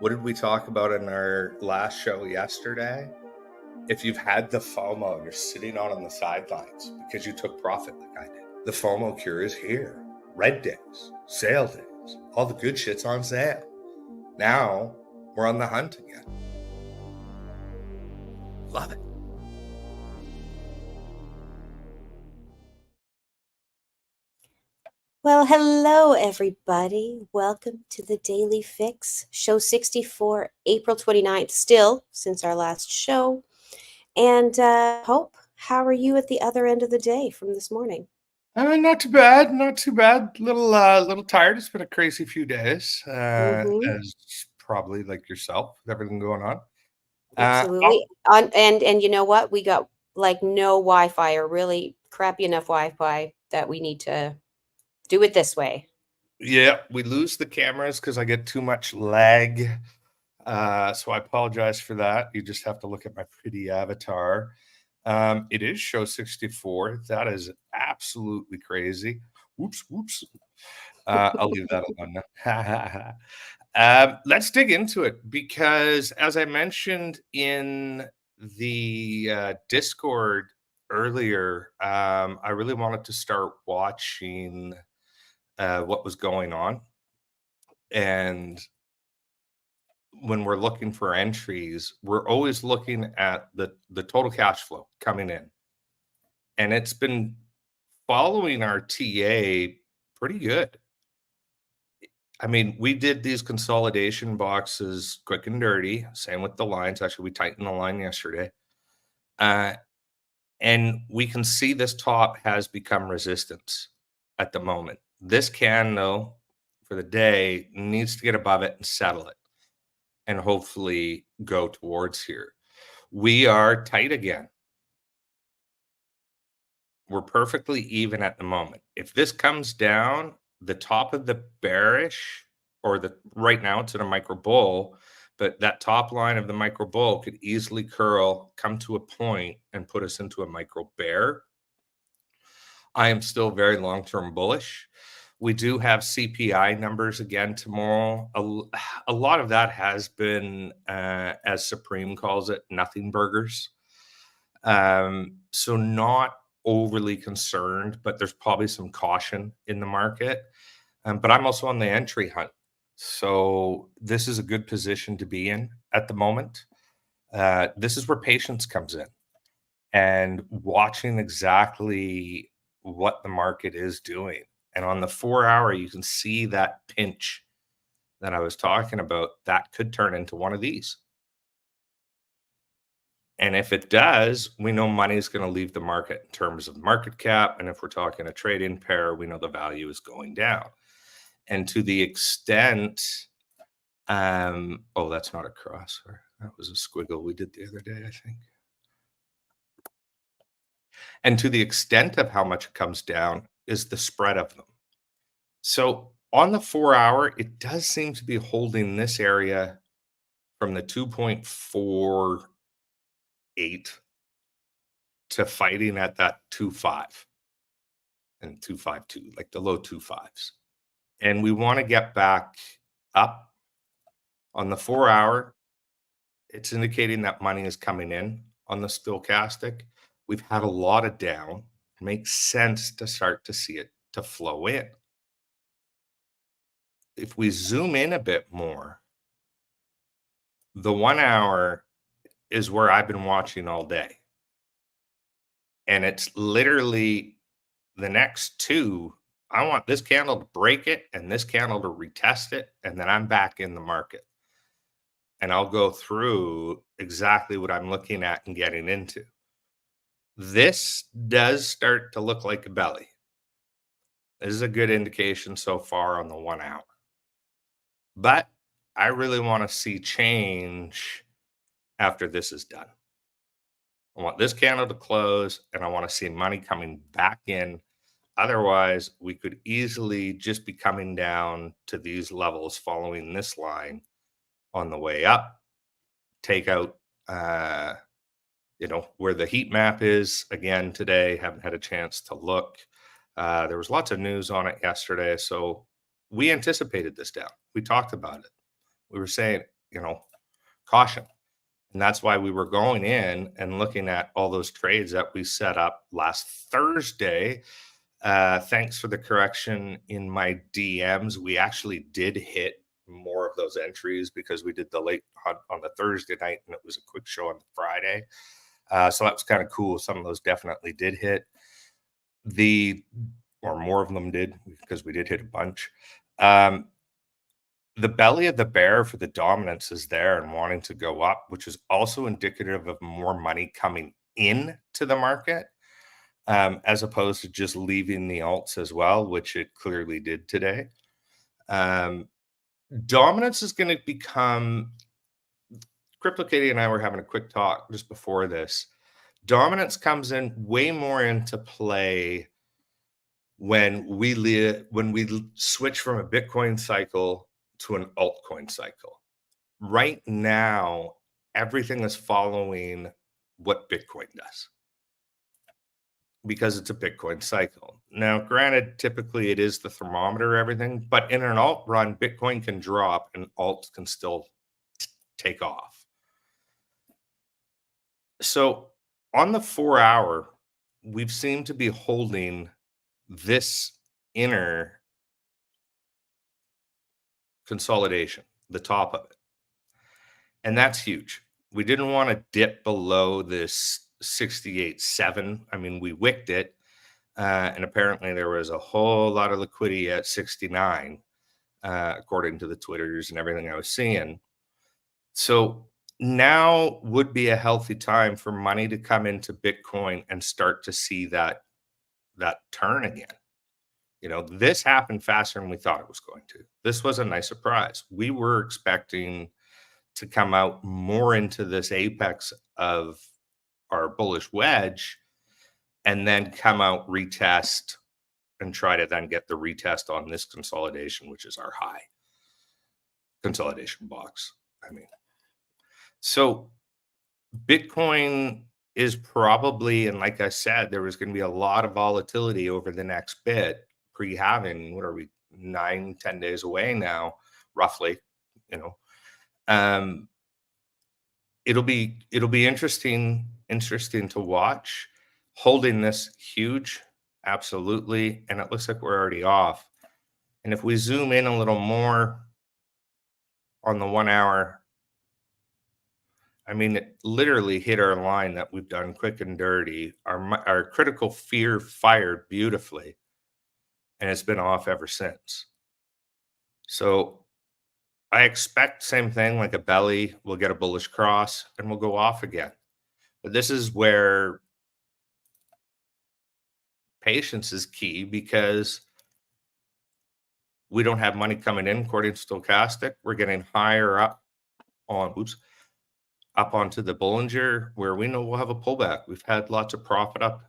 What did we talk about in our last show yesterday? If you've had the FOMO and you're sitting on the sidelines because you took profit like I did, the FOMO cure is here. Red days, sale days, all the good shit's on sale. Now we're on the hunt again. Love it. Well, hello, everybody. Welcome to the Daily Fix, show 64, April 29th, still since our last show. And Hope, how are you at the other end of the day from this morning? Not too bad, not too bad. Little tired. It's been a crazy few days, Mm-hmm. as probably like yourself, with everything going on. Absolutely. And you know what? We got like no Wi-Fi or really crappy enough Wi-Fi that we need to do it this way. Yeah, we lose the cameras because I get too much lag. So I apologize for that. You just have to look at my pretty avatar. It is show 64. That is absolutely crazy. Whoops. I'll leave that alone now. Let's dig into it because, as I mentioned in the Discord earlier, I really wanted to start watching what was going on. And when we're looking for entries, we're always looking at the total cash flow coming in. And it's been following our TA pretty good. I mean, we did these consolidation boxes quick and dirty. Same with the lines. Actually, we tightened the line yesterday. And we can see this top has become resistance at the moment. This can, though, for the day, needs to get above it and settle it and hopefully go towards here. We are tight again. We're perfectly even at the moment. If this comes down, the top of the bearish, or the right now it's in a micro bull, but that top line of the micro bull could easily curl, come to a point, and put us into a micro bear. I am still very long-term bullish. We do have CPI numbers again tomorrow. A lot of that has been, as Supreme calls it, nothing burgers. So not overly concerned, but there's probably some caution in the market. But I'm also on the entry hunt. So this is a good position to be in at the moment. This is where patience comes in and watching exactly what the market is doing. And on the 4-hour, you can see that pinch that I was talking about. That could turn into one of these. And if it does, we know money is going to leave the market in terms of market cap. And if we're talking a trading pair, we know the value is going down. And to the extent, oh, that's not a cross. That was a squiggle we did the other day, I think. And to the extent of how much it comes down is the spread of them. So on the 4-hour, it does seem to be holding this area from the 2.48 to fighting at that 2.5 and 2.52, like the low 2.5s. And we want to get back up on the 4-hour. It's indicating that money is coming in on the stochastic. We've had a lot of down. It makes sense to start to see it to flow in. If we zoom in a bit more, the 1-hour is where I've been watching all day. And it's literally the next two. I want this candle to break it and this candle to retest it, and then I'm back in the market. And I'll go through exactly what I'm looking at and getting into. This does start to look like a belly. This is a good indication so far on the 1-hour. But I really want to see change after this is done. I want this candle to close, and I want to see money coming back in. Otherwise, we could easily just be coming down to these levels following this line on the way up. Take out, where the heat map is again today. Haven't had a chance to look. There was lots of news on it yesterday. So we anticipated this down. We talked about it. We were saying caution. And that's why we were going in and looking at all those trades that we set up last Thursday. Thanks for the correction in my DMs. We actually did hit more of those entries because we did the late hunt on the Thursday night and it was a quick show on Friday. So that was kind of cool. Some of those definitely did hit. Or more of them did, because we did hit a bunch. The belly of the bear for the dominance is there and wanting to go up, which is also indicative of more money coming in to the market, as opposed to just leaving the alts as well, which it clearly did today. Dominance is going to become, Crypto Katie and I were having a quick talk just before this. Dominance comes in way more into play when we switch from a Bitcoin cycle to an altcoin cycle. Right now, everything is following what Bitcoin does because it's a Bitcoin cycle. Now, granted, typically it is the thermometer, everything, but in an alt run, Bitcoin can drop and alts can still take off. So on the 4 hour, we've seemed to be holding this inner consolidation, the top of it. And that's huge. We didn't want to dip below this 68.7. I mean, we wicked it. And apparently there was a whole lot of liquidity at 69, according to the Twitters and everything I was seeing. So now would be a healthy time for money to come into Bitcoin and start to see that turn again. This happened faster than we thought it was going to. This was a nice surprise. We were expecting to come out more into this apex of our bullish wedge and then come out, retest, and try to then get the retest on this consolidation, which is our high consolidation box. So Bitcoin is probably, and like I said, there was going to be a lot of volatility over the next bit, pre-halving. What are we, 9-10 days away now, roughly? It'll be interesting to watch. Holding this huge, absolutely, and it looks like we're already off. And if we zoom in a little more on the 1 hour, it literally hit our line that we've done quick and dirty. Our critical fear fired beautifully, and it's been off ever since. So I expect same thing, like a belly, we'll get a bullish cross and we'll go off again. But this is where patience is key, because we don't have money coming in according to stochastic. We're getting higher up onto the Bollinger, where we know we'll have a pullback. We've had lots of profit up.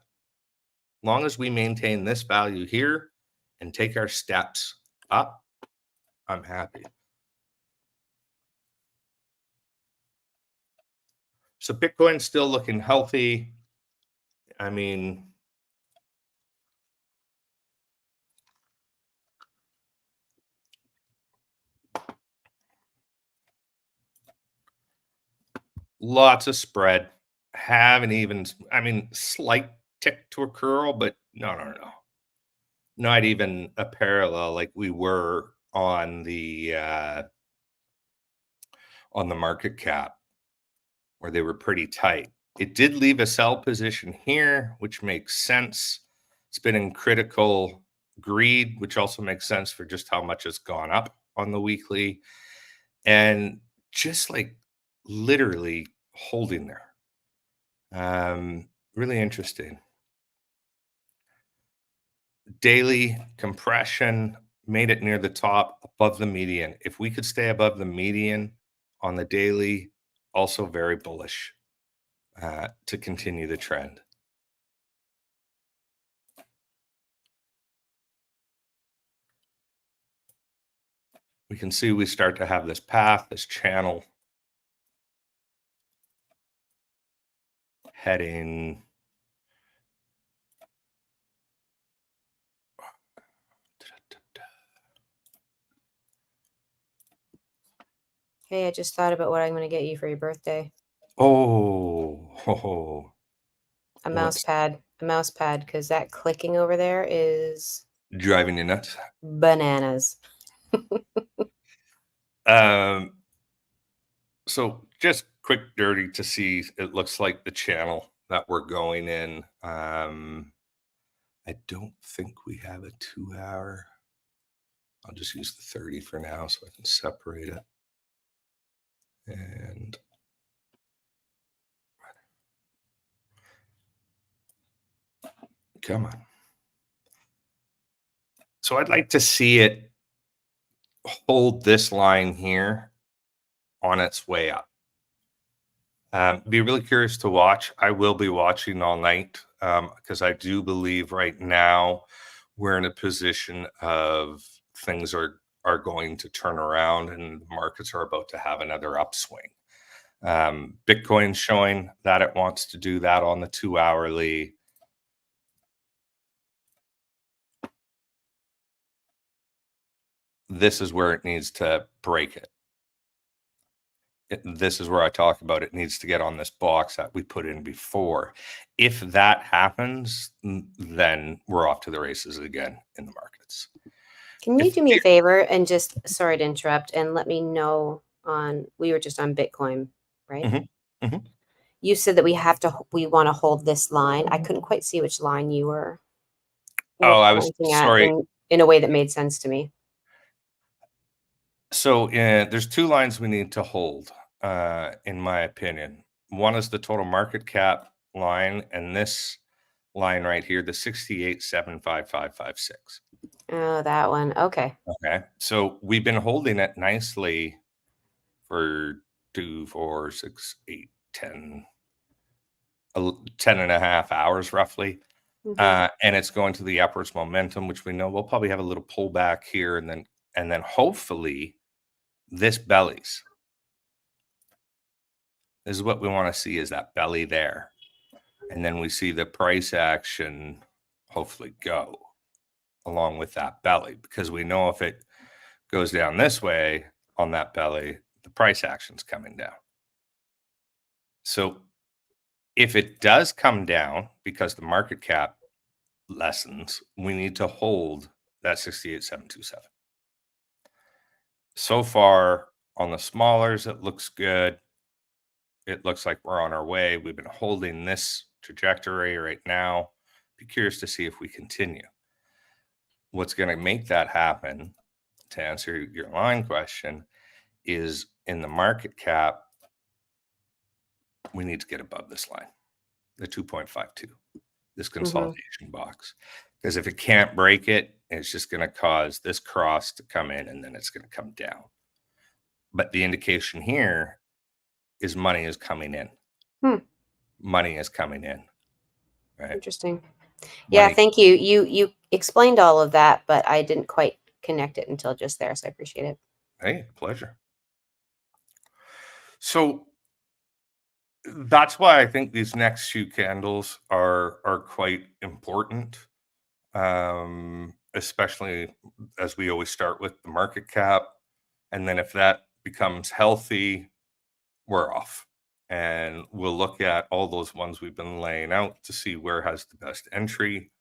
Long as we maintain this value here and take our steps up, I'm happy. So Bitcoin's still looking healthy. Lots of spread. Slight tick to a curl, but no. Not even a parallel like we were on the market cap, where they were pretty tight. It did leave a sell position here, which makes sense. It's been in critical greed, which also makes sense for just how much it's gone up on the weekly. And just like literally holding there. Really interesting. Daily compression made it near the top, above the median. If we could stay above the median on the daily, also very bullish to continue the trend. We can see we start to have this path, this channel heading. Hey, I just thought about what I'm going to get you for your birthday. Oh, A mouse what's pad. A mouse pad, because that clicking over there is driving you nuts? bananas. Um, so just quick dirty to see, it looks like the channel that we're going in. I don't think we have a 2-hour. I'll just use the 30 for now so I can separate it. And come on. So I'd like to see it hold this line here on its way up. Be really curious to watch. I will be watching all night because I do believe right now we're in a position of things are going to turn around and the markets are about to have another upswing. Bitcoin's showing that it wants to do that on the 2-hourly. This is where it needs to break it. This is where I talk about it needs to get on this box that we put in before. If that happens, then we're off to the races again in the markets. Can you If do me a favor and just, sorry to interrupt, and let me know we were just on Bitcoin, right? Mhm, mhm. You said that we want to hold this line. I couldn't quite see which line you were Oh, I was pointing at sorry. in a way that made sense to me. So there's 2 lines we need to hold, in my opinion. One is the total market cap line, and this line right here, the 68,75556. Oh, that one. Okay. Okay. So we've been holding it nicely for 2, 4, 6, 8, 10, 10 and a half hours roughly. Mhm. And it's going to the upwards momentum, which we know we'll probably have a little pullback here, and then hopefully this bellies. This is what we want to see, is that belly there. And then we see the price action hopefully go along with that belly, because we know if it goes down this way on that belly, the price action's coming down. So if it does come down because the market cap lessens, we need to hold that 68,727. So far on the smallers, it looks good. It looks like we're on our way. We've been holding this trajectory right now. Be curious to see if we continue. What's going to make that happen, to answer your line question, is in the market cap, we need to get above this line, the 2.52, this consolidation box. Because if it can't break it, it's just going to cause this cross to come in and then it's going to come down. But the indication here is money is coming in. Money is coming in. Right? Interesting. Yeah, Money. thank you. You explained all of that, but I didn't quite connect it until just there, so I appreciate it. Hey, pleasure. So that's why I think these next few candles are quite important, especially as we always start with the market cap, and then if that becomes healthy, we're off, and we'll look at all those ones we've been laying out to see where has the best entry.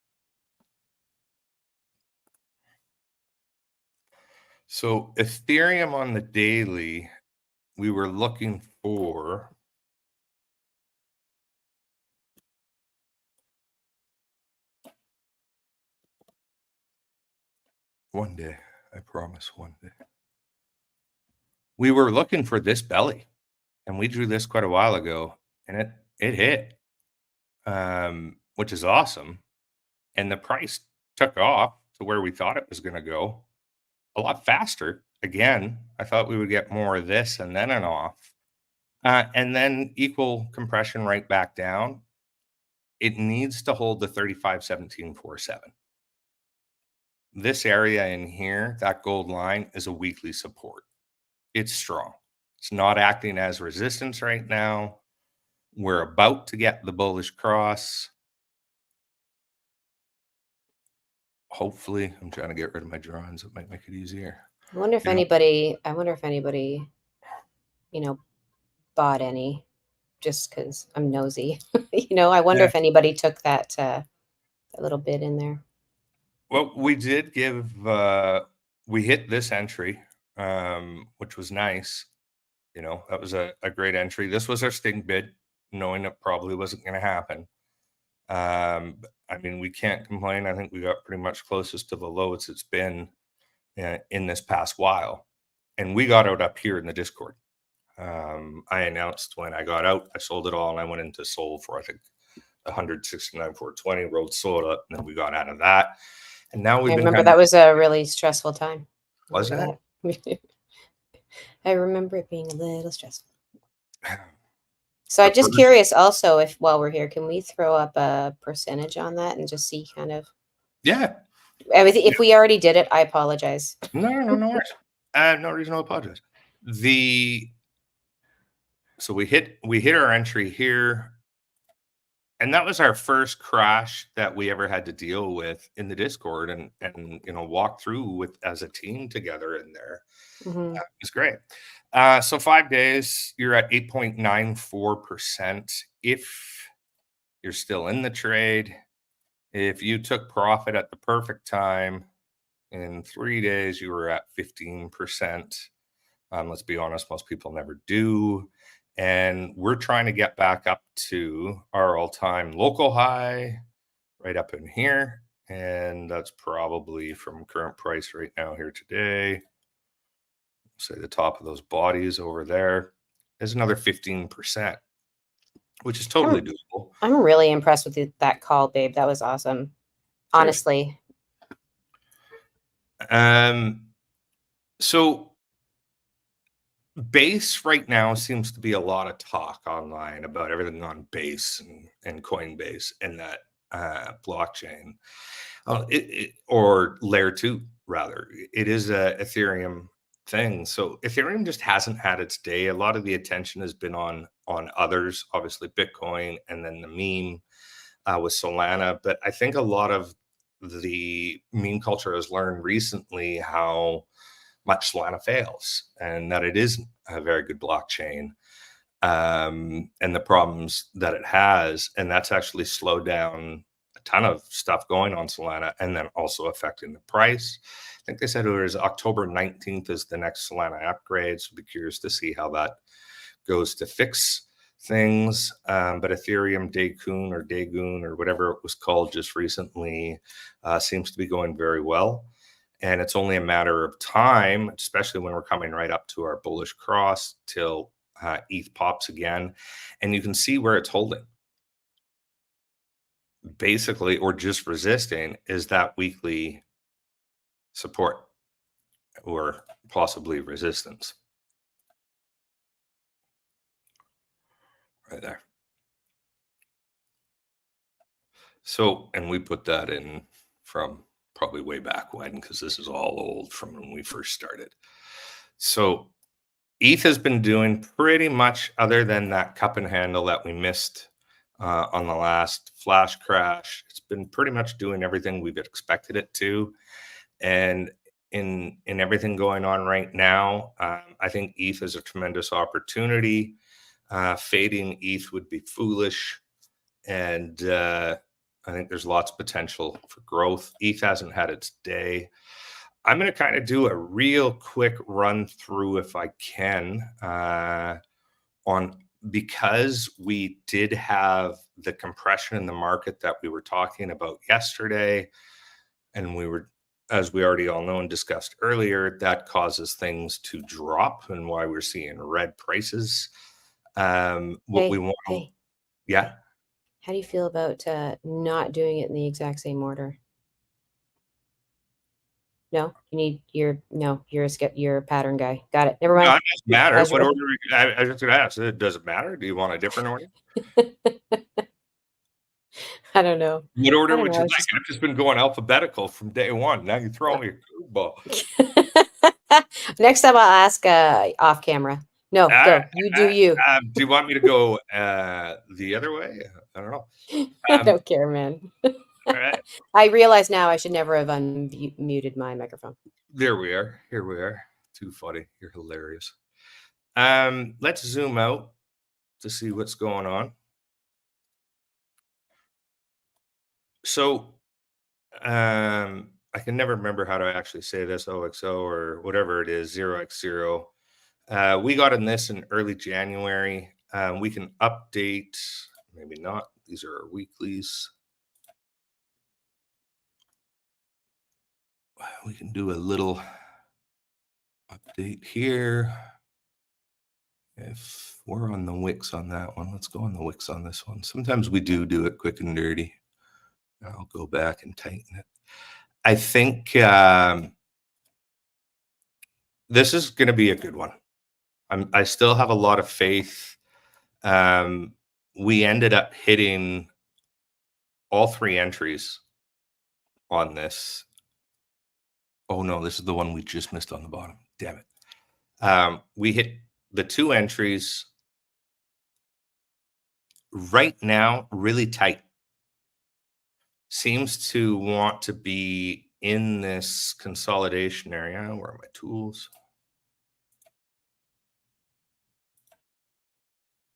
So Ethereum on the daily, we were looking for one day. I promise one day. We were looking for this belly, and we drew this quite a while ago, and it hit, which is awesome. And the price took off to where we thought it was going to go a lot faster. Again, I thought we would get more of this and then an off, and then equal compression right back down. It needs to hold the 35.1747. This area in here, that gold line, is a weekly support. It's strong. It's not acting as resistance right now. We're about to get the bullish cross. Hopefully, I'm trying to get rid of my drawings. It might make it easier. I wonder if anybody bought any just because I'm nosy. I wonder if anybody took that little bit in there. Well, we did give, we hit this entry, which was nice. That was a great entry. This was our sting bid, knowing it probably wasn't going to happen. I mean, we can't complain. I think we got pretty much closest to the lowest it's been in this past while. And we got out up here in the Discord. I announced when I got out, I sold it all, and I went into sold for, I think, 169,420, rolled sold up, and then we got out of that. And now we've I been remember that was a really stressful time. Was that? I remember it being a little stressful. So I'm just curious also, if while we're here, can we throw up a percentage on that and just see kind of? Yeah. If we already did it, I apologize. No worries. No reason to apologize. So we hit our entry here, and that was our first crash that we ever had to deal with in the Discord, and walk through with as a team together in there. Mm-hmm. It was great. So 5 days, you're at 8.94%. If you're still in the trade, if you took profit at the perfect time, in 3 days, you were at 15%. Let's be honest, most people never do. And we're trying to get back up to our all-time local high right up in here. And that's probably from current price right now here today. Say the top of those bodies over there is another 15%, which is totally doable. I'm really impressed with that call, babe. That was awesome. Honestly. So Base right now seems to be a lot of talk online about everything on Base and Coinbase and that blockchain, or layer 2 rather. It is a Ethereum thing. So Ethereum just hasn't had its day. A lot of the attention has been on others, obviously Bitcoin, and then the meme with Solana. But I think a lot of the meme culture has learned recently how much Solana fails, and that it isn't a very good blockchain, and the problems that it has. And that's actually slowed down a ton of stuff going on Solana, and then also affecting the price. I think they said it was October 19th is the next Solana upgrade. So be curious to see how that goes to fix things. But Ethereum Dagon or whatever it was called just recently seems to be going very well. And it's only a matter of time, especially when we're coming right up to our bullish cross, till ETH pops again. And you can see where it's holding. Basically, or just resisting, is that weekly support or possibly resistance. Right there. So, and we put that in from probably way back when, because this is all old from when we first started. So ETH has been doing pretty much, other than that cup and handle that we missed on the last flash crash, it's been pretty much doing everything we've expected it to. And in everything going on right now, I think ETH is a tremendous opportunity. Fading ETH would be foolish. And I think there's lots of potential for growth. ETH hasn't had its day. I'm going to kind of do a real quick run through, if I can, because we did have the compression in the market that we were talking about yesterday. And we were, as we already all know and discussed earlier, that causes things to drop, and why we're seeing red prices. Yeah. How do you feel about not doing it in the exact same order? No, you're a pattern guy. Got it. Never mind. No, it doesn't matter. What order? I was just going to ask. Does it matter? Do you want a different order? I don't know. What order would you like? I've just been going alphabetical from day one. Now you throw me a curveball. Next time I'll ask off camera. No, go. You do you. Do you want me to go the other way? I don't know. I don't care, man. All right. I realize now I should never have unmuted my microphone. There we are. Here we are. Too funny. You're hilarious. Let's zoom out to see what's going on. So, I can never remember how to actually say this OXO or whatever it is, 0x0. We got in this in early January. We can update, maybe not. These are our weeklies. We can do a little update here. If we're on the Wix on that one, let's go on the Wix on this one. Sometimes we do it quick and dirty. I'll go back and tighten it. I think this is going to be a good one. I still have a lot of faith. We ended up hitting all 3 entries on this. Oh no, this is the one we just missed on the bottom. Damn it. We hit the 2 entries right now, really tight. Seems to want to be in this consolidation area. Where are my tools?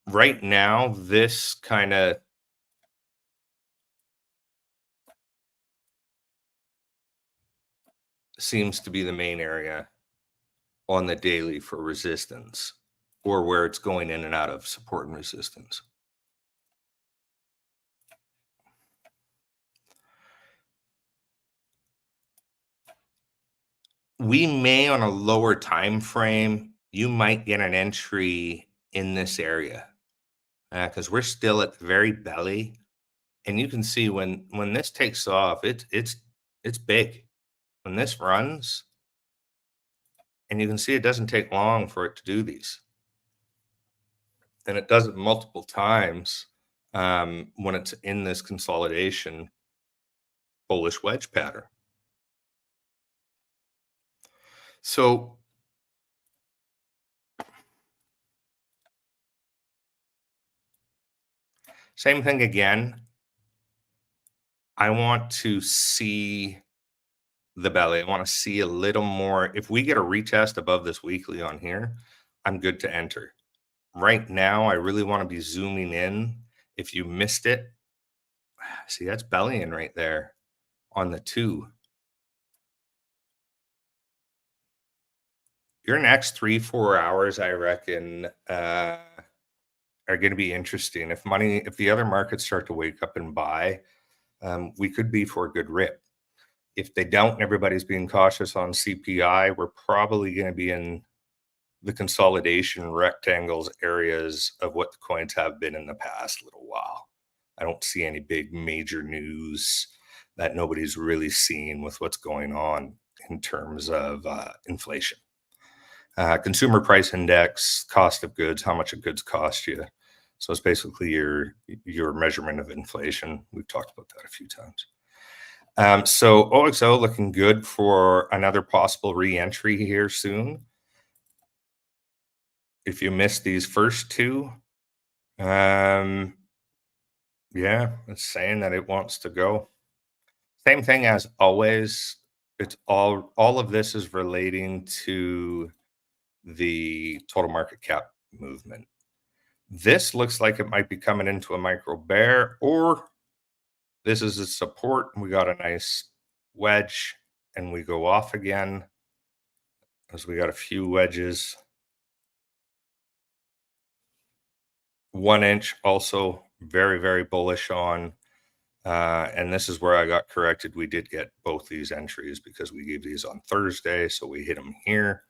Right now, this kind of seems to be the main area on the daily for resistance, or where it's going in and out of support and resistance. We may, on a lower time frame, you might get an entry in this area because we're still at the very belly, and you can see when this takes off, it's big. When this runs, and you can see it doesn't take long for it to do these, and it does it multiple times when it's in this consolidation bullish wedge pattern. So same thing again. I want to see the belly. I want to see a little more. If we get a retest above this weekly on here, I'm good to enter. Right now, I really want to be zooming in. If you missed it, see, that's bellying right there on the 2. Your next 3-4 hours, I reckon, are going to be interesting. If the other markets start to wake up and buy, we could be for a good rip. If they don't, and everybody's being cautious on CPI, we're probably going to be in the consolidation rectangles areas of what the coins have been in the past little while. I don't see any big major news that nobody's really seen with what's going on in terms of inflation. Consumer price index, cost of goods, how much a goods cost you. So it's basically your measurement of inflation. We've talked about that a few times. So OXO looking good for another possible re-entry here soon. If you missed these first 2, yeah, it's saying that it wants to go. Same thing as always. It's all of this is relating to the total market cap movement. This looks like it might be coming into a micro bear, or this is a support. We got a nice wedge and we go off again as we got a few wedges. 1 inch also very, very bullish on. And this is where I got corrected. We did get both these entries because we gave these on Thursday. So we hit them here.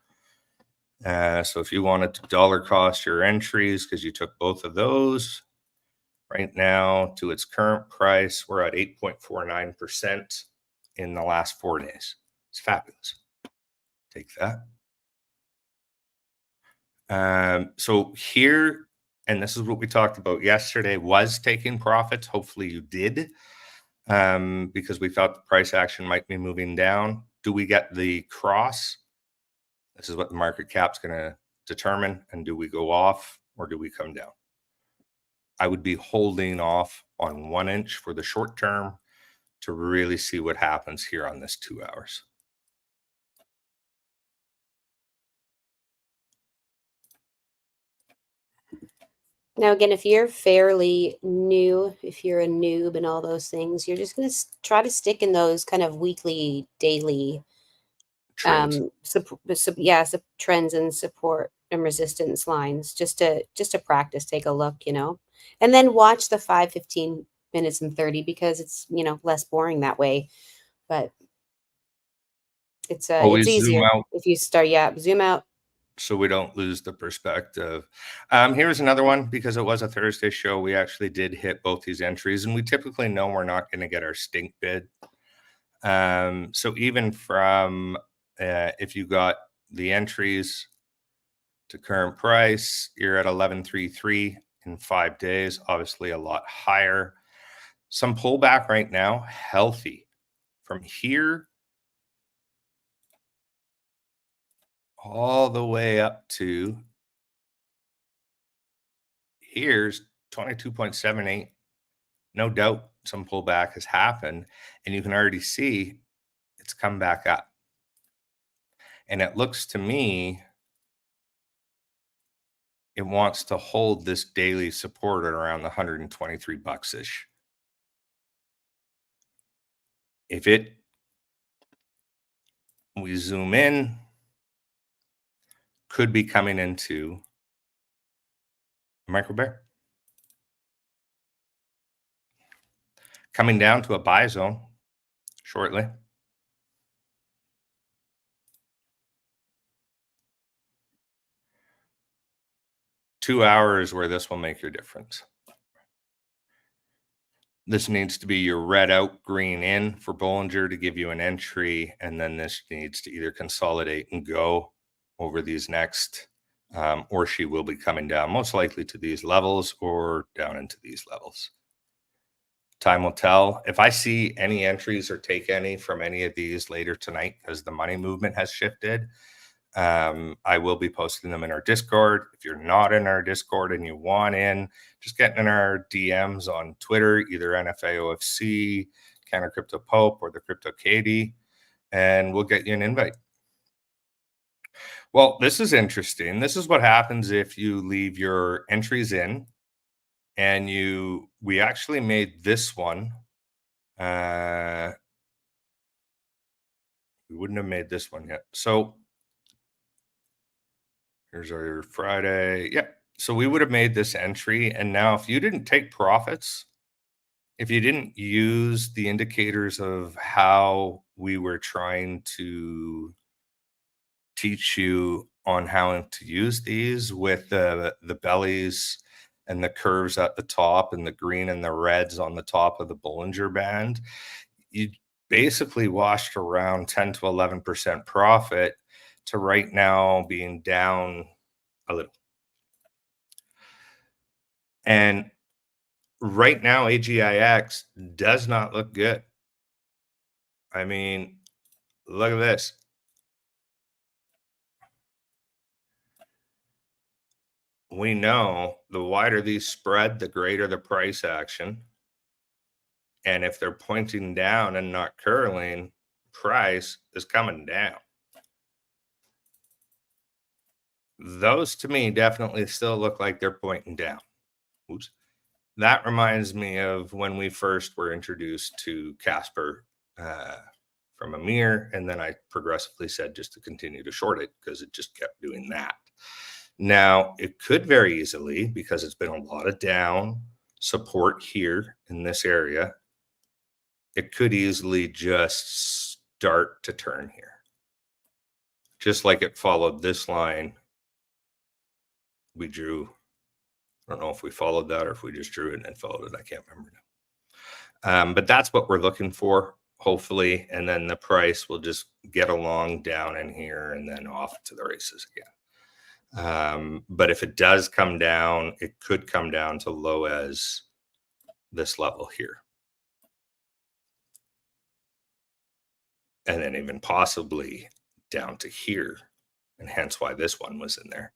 So if you wanted to dollar cost your entries because you took both of those, right now to its current price, we're at 8.49% in the last 4 days. It's fabulous. Take that. So here, and this is what we talked about yesterday, was taking profits. Hopefully you did, because we thought the price action might be moving down. Do we get the cross? This is what the market cap's going to determine. And do we go off or do we come down? I would be holding off on 1 inch for the short term to really see what happens here on this 2 hours. Now, again, if you're fairly new, if you're a noob and all those things, you're just going to try to stick in those kind of weekly, daily, Trends. trends and support and resistance lines, just to practice, take a look, and then watch the 5, 15 minutes and 30, because it's less boring that way. But it's Always zoom easier out if you start. Yeah, zoom out. so we don't lose the perspective. Here's another one, because it was a Thursday show. We actually did hit both these entries, and we typically know we're not going to get our stink bid. So even from if you got the entries to current price, you're at 11.33 in 5 days, obviously a lot higher. Some pullback right now, healthy. From here all the way up to here's 22.78. No doubt some pullback has happened, and you can already see it's come back up. And it looks to me it wants to hold this daily support at around the 123 bucks ish. If we zoom in, could be coming into a micro bear, coming down to a buy zone shortly. Two hours where this will make your difference. This needs to be your red out, green in for Bollinger to give you an entry, and then this needs to either consolidate and go over these next, or she will be coming down most likely to these levels or down into these levels. Time will tell. If I see any entries or take any from any of these later tonight, because the money movement has shifted, I will be posting them in our Discord. If you're not in our Discord and you want in, just get in our DMs on Twitter, either NFAOFC, Counter Crypto Pope, or the Crypto Katie, and we'll get you an invite. Well, this is interesting. This is what happens if you leave your entries in, and we actually made this one. We wouldn't have made this one yet. So here's our Friday. Yep. So we would have made this entry. And now if you didn't take profits, if you didn't use the indicators of how we were trying to teach you on how to use these with the bellies and the curves at the top and the green and the reds on the top of the Bollinger Band, you basically washed around 10 to 11% profit to right now being down a little. And right now, AGIX does not look good. I mean, look at this. We know the wider these spread, the greater the price action. And if they're pointing down and not curling, price is coming down. Those to me definitely still look like they're pointing down. Oops. That reminds me of when we first were introduced to Casper from Amir, and then I progressively said just to continue to short it because it just kept doing that. Now, it could very easily, because it's been a lot of down support here in this area, it could easily just start to turn here. Just like it followed this line we drew. I don't know if we followed that or if we just drew it and then followed it. I can't remember now. But that's what we're looking for, hopefully. And then the price will just get along down in here and then off to the races again. But if it does come down, it could come down to low as this level here. And then even possibly down to here. And hence why this one was in there.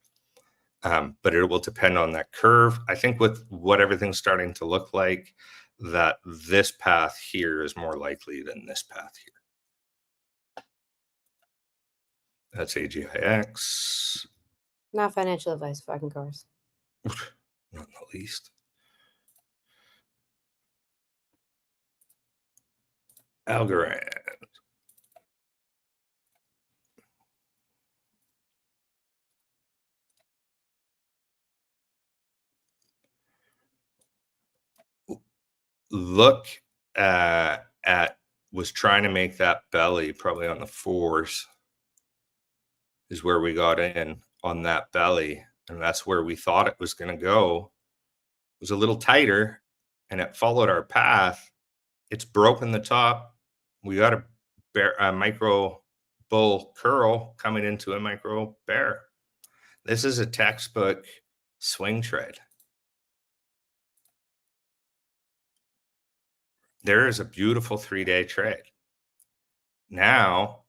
But it will depend on that curve. I think with what everything's starting to look like, that this path here is more likely than this path here. That's AGIX. Not financial advice, fucking cars. not in the least. Algorand. Look at was trying to make that belly probably on the 4s is where we got in on that belly, and that's where we thought it was going to go. It was a little tighter and it followed our path. It's broken the top. We got a micro bull curl coming into a micro bear. This is a textbook swing trade. There is a beautiful 3-day trade. Now,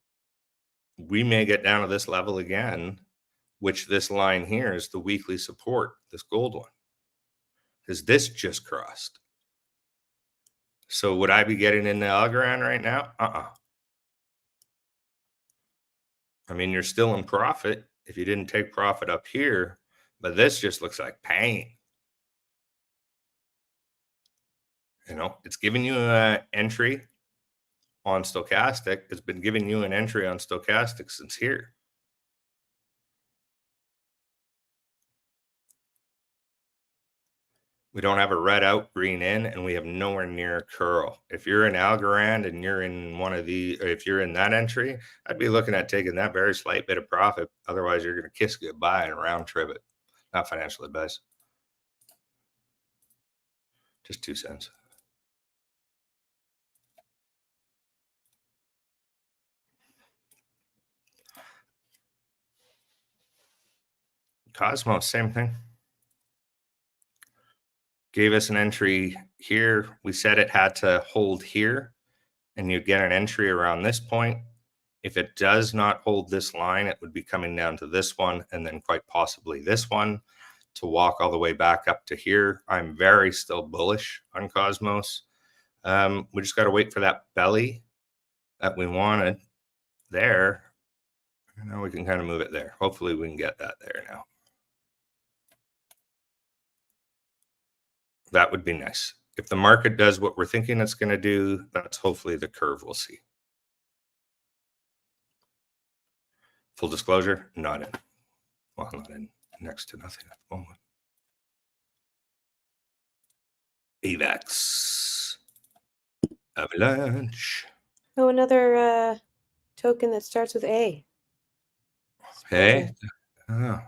we may get down to this level again, which this line here is the weekly support, this gold one, because this just crossed. So would I be getting into Algorand right now? I mean, you're still in profit if you didn't take profit up here, but this just looks like pain. You know, it's giving you an entry on stochastic. It's been giving you an entry on stochastic since here. We don't have a red out, green in, and we have nowhere near a curl. If you're in Algorand and you're in one of the, if you're in that entry, I'd be looking at taking that very slight bit of profit. Otherwise, you're going to kiss goodbye and round trip it. Not financial advice. Just 2 cents. Cosmos, same thing. Gave us an entry here. We said it had to hold here, and you get an entry around this point. If it does not hold this line, it would be coming down to this one, and then quite possibly this one to walk all the way back up to here. I'm very still bullish on Cosmos. We just got to wait for that belly that we wanted there. Now we can kind of move it there. Hopefully we can get that there now. That would be nice. If the market does what we're thinking it's going to do, that's hopefully the curve we'll see. Full disclosure, not in. Well, not in. Next to nothing at the moment. AVAX. Avalanche. Oh, another token that starts with A. Hey. Oh,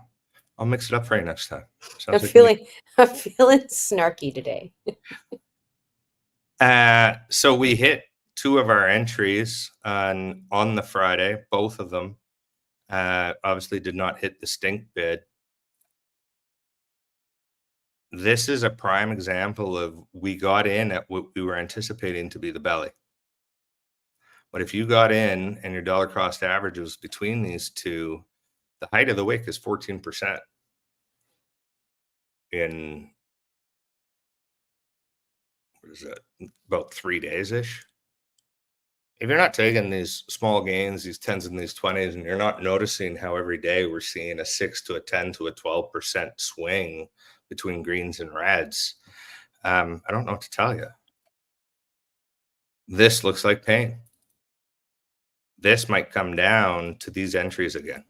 I'll mix it up for you next time. I'm feeling snarky today. So we hit 2 of our entries on the Friday, both of them. Obviously did not hit the stink bid. This is a prime example of we got in at what we were anticipating to be the belly. But if you got in and your dollar cost average was between these two, the height of the wick is 14% in, what is that, about 3 days-ish. If you're not taking these small gains, these 10s and these 20s, and you're not noticing how every day we're seeing a 6 to a 10 to a 12% swing between greens and reds, I don't know what to tell you. This looks like pain. This might come down to these entries again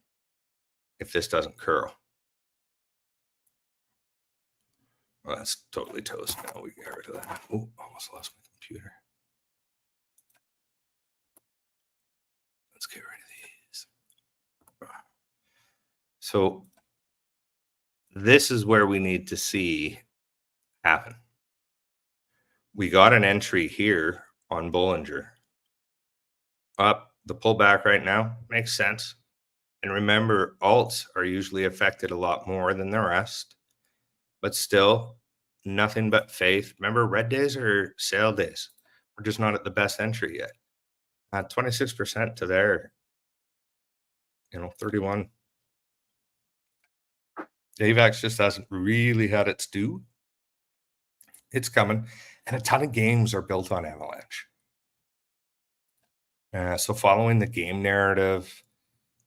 if this doesn't curl. Well, that's totally toast now. We get rid of that. Oh, almost lost my computer. Let's get rid of these. So this is where we need to see happen. We got an entry here on Bollinger. Up, the pullback right now makes sense. And remember, alts are usually affected a lot more than the rest. But still, nothing but faith. Remember, red days are sale days. We're just not at the best entry yet. 26% to there. 31. AVAX just hasn't really had its due. It's coming. And a ton of games are built on Avalanche. So following the game narrative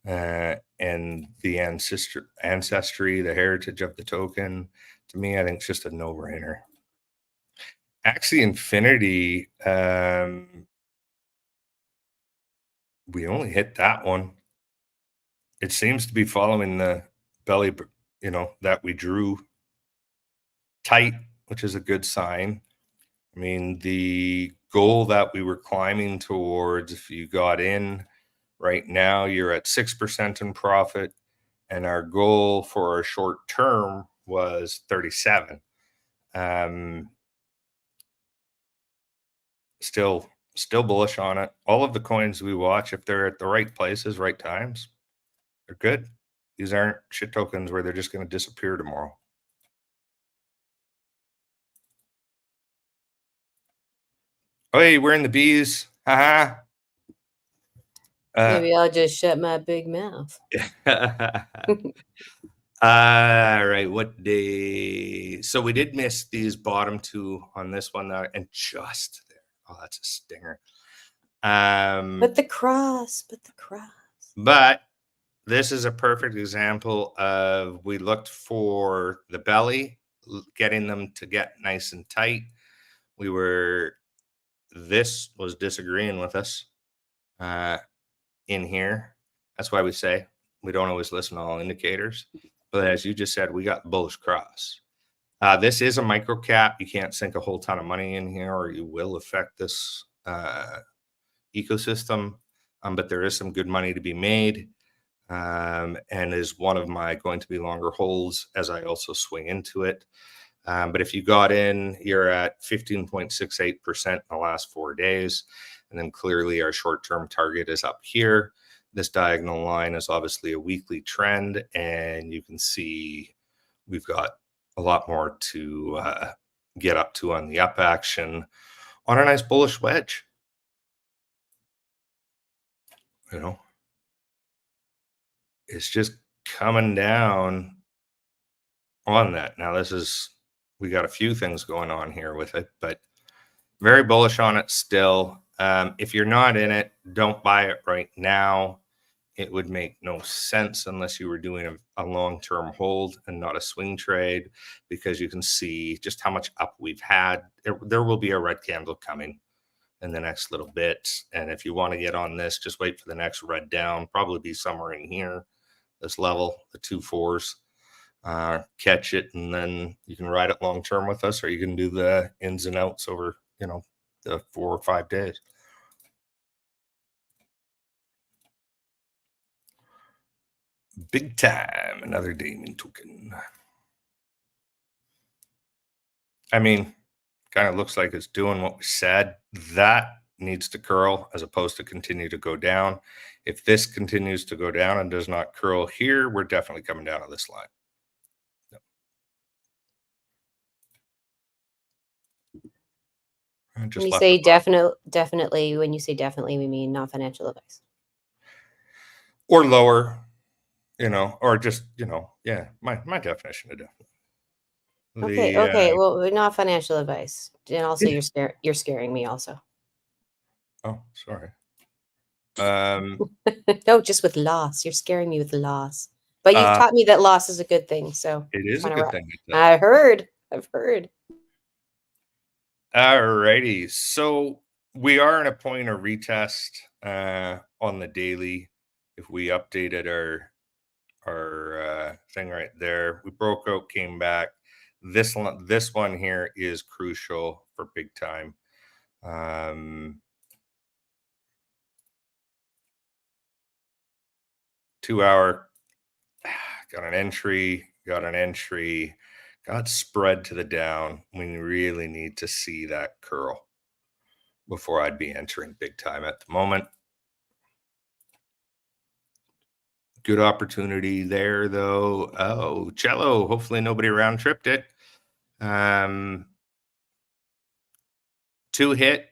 and the ancestry, the heritage of the token, To me, I think it's just a no-brainer. Axie Infinity, we only hit that one. It seems to be following the belly, that we drew tight, which is a good sign. I mean, the goal that we were climbing towards, if you got in right now, you're at 6% in profit, and our goal for our short term was 37. Still bullish on it. All of the coins we watch, if they're at the right places, right times, they're good. These aren't shit tokens where they're just going to disappear tomorrow. Hey, we're in the bees. Haha. Maybe I'll just shut my big mouth. All right, what day? So we did miss these bottom two on this one, and just there. Oh, that's a stinger. But the cross. But this is a perfect example of, we looked for the belly, getting them to get nice and tight. This was disagreeing with us in here. That's why we say we don't always listen to all indicators. But as you just said, we got bullish cross. This is a micro cap. You can't sink a whole ton of money in here, or you will affect this ecosystem. But there is some good money to be made, and is one of my going to be longer holds as I also swing into it. But if you got in, you're at 15.68% in the last 4 days. And then clearly our short-term target is up here. This diagonal line is obviously a weekly trend, and you can see we've got a lot more to get up to on the up action on a nice bullish wedge. It's just coming down on that. Now we got a few things going on here with it, but very bullish on it still. If you're not in it, don't buy it right now. It would make no sense unless you were doing a long-term hold and not a swing trade, because you can see just how much up we've had. There will be a red candle coming in the next little bit. And if you want to get on this, just wait for the next red down, probably be somewhere in here, this level, the 2-4s. Catch it, and then you can ride it long-term with us, or you can do the ins and outs over, the 4 or 5 days. Big time, another Damien token. I mean, kind of looks like it's doing what we said. That needs to curl as opposed to continue to go down. If this continues to go down and does not curl here, we're definitely coming down on this line. When you say definitely, when you say definitely, we mean not financial advice. Or lower, or just, yeah, my definition of definitely. Okay. Well, not financial advice. And also you're scaring me also. Oh, sorry. No, just with loss. You're scaring me with loss. But you've taught me that loss is a good thing. So it is a good thing. I've heard. All righty. So we are in a point of retest on the daily. If we updated our thing right there, we broke out, came back. This one here is crucial for big time. 2 hour, got an entry, got spread to the down. We really need to see that curl before I'd be entering big time at the moment. Good opportunity there, though. Oh, Cello. Hopefully nobody round tripped it. 2 hit.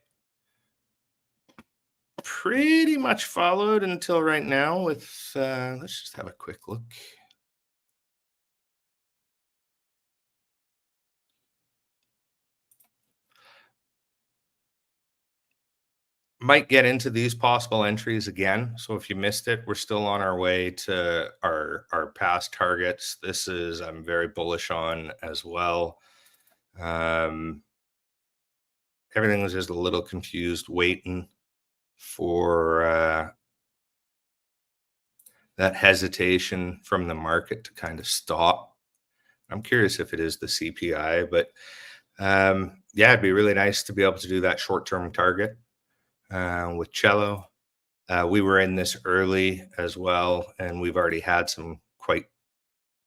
Pretty much followed until right now with, let's just have a quick look. might get into these possible entries again. So if you missed it, we're still on our way to our past targets. This is I'm very bullish on as well. Everything was just a little confused, waiting for that hesitation from the market to kind of stop. I'm curious if it is the CPI, but yeah, it'd be really nice to be able to do that short-term target with Cello. We were in this early as well, and we've already had some quite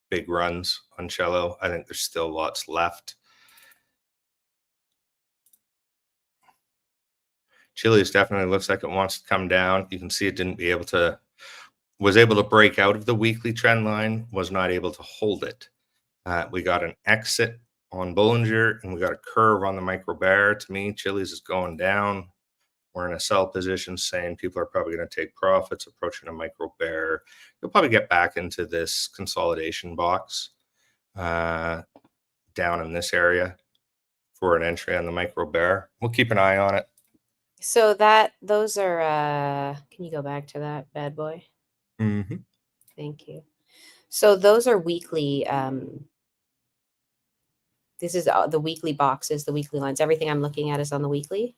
big runs on Cello. I think there's still lots left. Chili's definitely looks like it wants to come down. You can see it was able to break out of the weekly trend line, was not able to hold it. We got an exit on Bollinger, and we got a curve on the micro bear. To me, Chili's is going down. We're in a sell position, saying people are probably going to take profits, approaching a micro bear. You'll probably get back into this consolidation box down in this area for an entry on the micro bear. We'll keep an eye on it. So those are, can you go back to that bad boy? Mm-hmm. Thank you. So those are weekly. This is the weekly boxes, the weekly lines. Everything I'm looking at is on the weekly.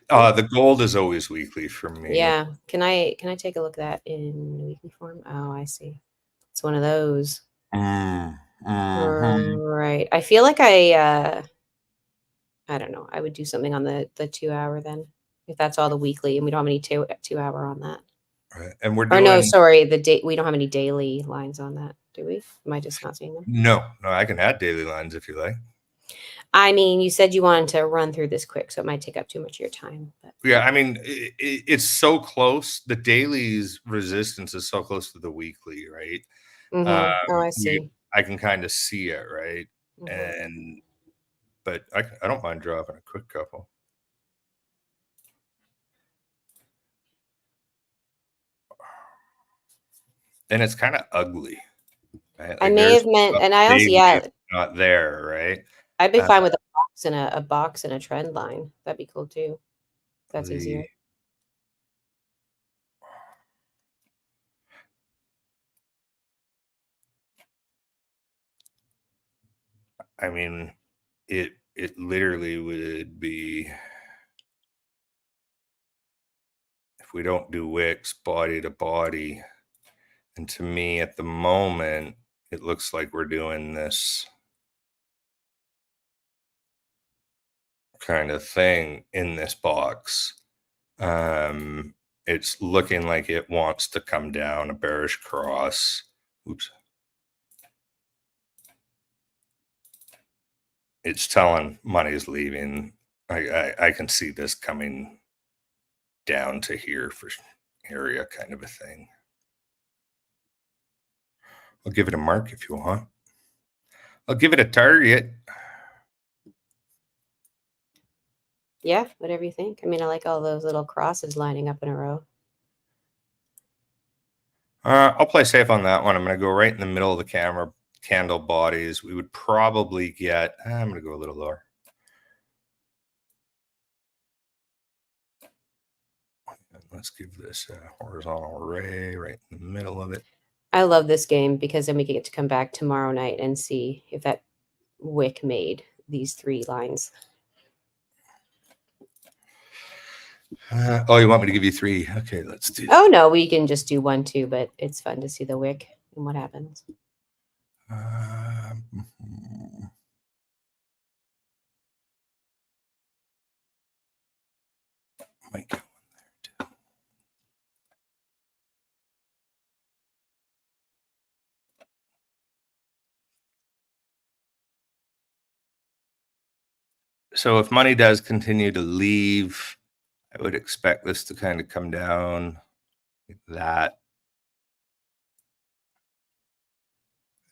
The gold is always weekly for me. Yeah. Can I take a look at that in weekly form? Oh, I see. It's one of those. Right. I feel like I don't know. I would do something on the 2 hour then, if that's all the weekly, and we don't have any 2 hour on that. Right. And we're Or doing. no, sorry, we don't have any daily lines on that, do we? Am I just not seeing them? No, I can add daily lines if you like. I mean, you said you wanted to run through this quick, so it might take up too much of your time. But. Yeah, I mean, it's so close. The daily's resistance is so close to the weekly, right? Oh, I see. I can kind of see it, right? But I don't mind dropping a quick couple. And it's kind of ugly. Right? Like I may have meant, and I also, not there, right? I'd be fine with a box and a trend line. That'd be cool too. That's easier. I mean, it literally would be, if we don't do wicks body to body, and to me at the moment it looks like we're doing this kind of thing in this box. It's looking like it wants to come down a bearish cross. Oops. It's telling money's leaving. I can see this coming down to here for area kind of a thing. I'll give it a mark if you want. I'll give it a target. Yeah, whatever you think. I mean, I like all those little crosses lining up in a row. I'll play safe on that one. I'm going to go right in the middle of the camera candle bodies. We would probably get, I'm going to go a little lower. Let's give this a horizontal array right in the middle of it. I love this game because then we get to come back tomorrow night and see if that wick made these 3 lines. Oh, you want me to give you 3? Okay, let's do. Oh no, we can just do 1, 2, but it's fun to see the wick and what happens. Might go in there too. So if money does continue to leave, I would expect this to kind of come down like that.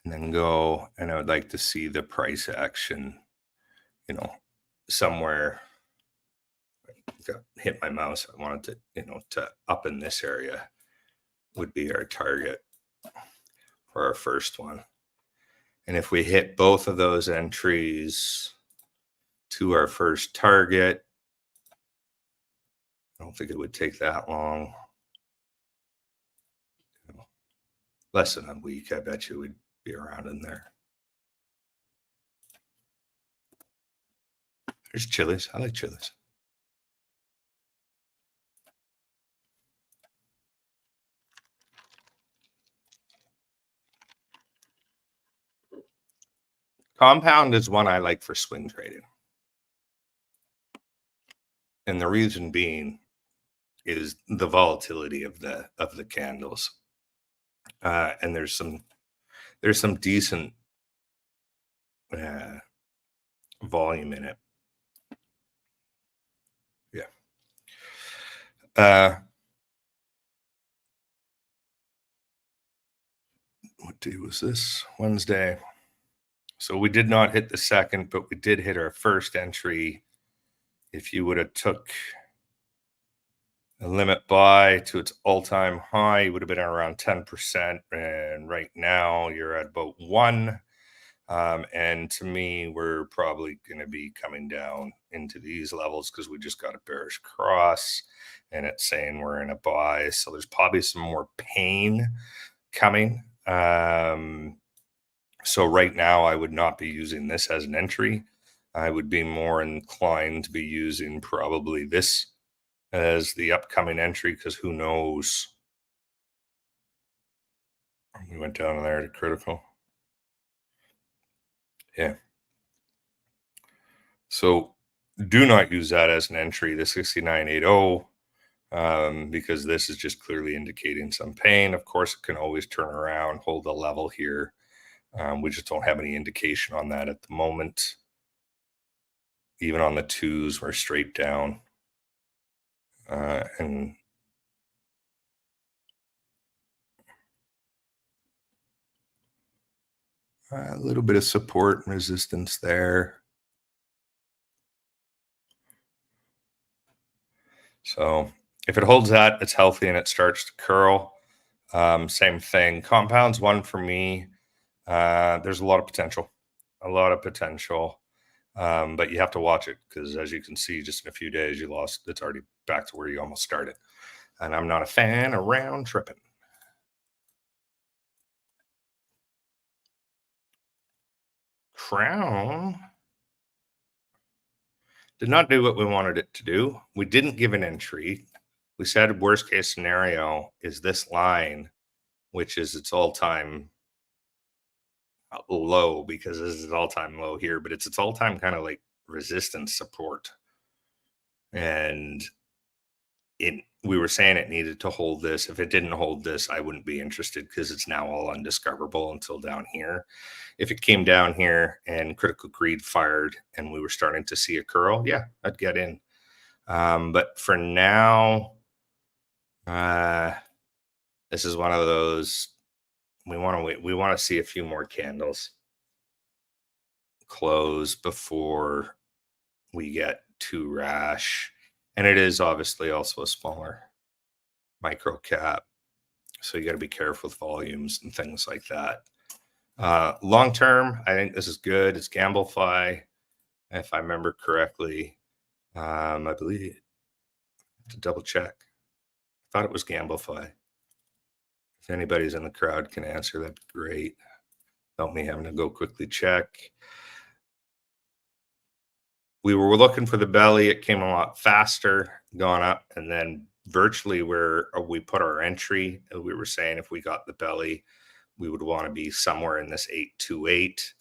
And then go, and I would like to see the price action, somewhere. Hit my mouse. I wanted to, to up in this area would be our target for our first one. And if we hit both of those entries to our first target, I don't think it would take that long. Less than a week, I bet you would be around in there. There's Chili's. I like Chili's. Compound is one I like for swing trading. And the reason being is the volatility of the candles. And there's some decent volume in it. Yeah. What day was this? Wednesday. So we did not hit the second, but we did hit our first entry. If you would have took a limit buy to its all-time high, you would have been around 10%. And right now you're at about 1. And to me, we're probably going to be coming down into these levels because we just got a bearish cross and it's saying we're in a buy. So there's probably some more pain coming. So right now I would not be using this as an entry. I would be more inclined to be using probably this as the upcoming entry, because who knows? We went down there to critical. Yeah. So do not use that as an entry, the 6980, because this is just clearly indicating some pain. Of course, it can always turn around, hold a level here. We just don't have any indication on that at the moment. Even on the 2s, we're straight down. And a little bit of support and resistance there. So if it holds that, it's healthy and it starts to curl. Same thing. Compound's one for me. There's a lot of potential. But you have to watch it, because as you can see, just in a few days, you lost. It's already back to where you almost started. And I'm not a fan of round tripping. Crown did not do what we wanted it to do. We didn't give an entry. We said worst case scenario is this line, which is its all-time low, because this is all-time low here, but it's its all-time kind of like resistance support. And we were saying it needed to hold this. If it didn't hold this, I wouldn't be interested, because it's now all undiscoverable until down here. If it came down here and critical greed fired and we were starting to see a curl, yeah, I'd get in. But for now, this is one of those, we want to wait. We want to see a few more candles close before we get too rash. And it is obviously also a smaller micro cap, so you got to be careful with volumes and things like that. Long term, I think this is good. It's Gamblefy, if I remember correctly. I believe, I have to double check. I thought it was Gamblefy. If anybody's in the crowd can answer, that'd be great. Without me having to go quickly check. We were looking for the belly. It came a lot faster, gone up, and then virtually where we put our entry, we were saying if we got the belly, we would want to be somewhere in this 828.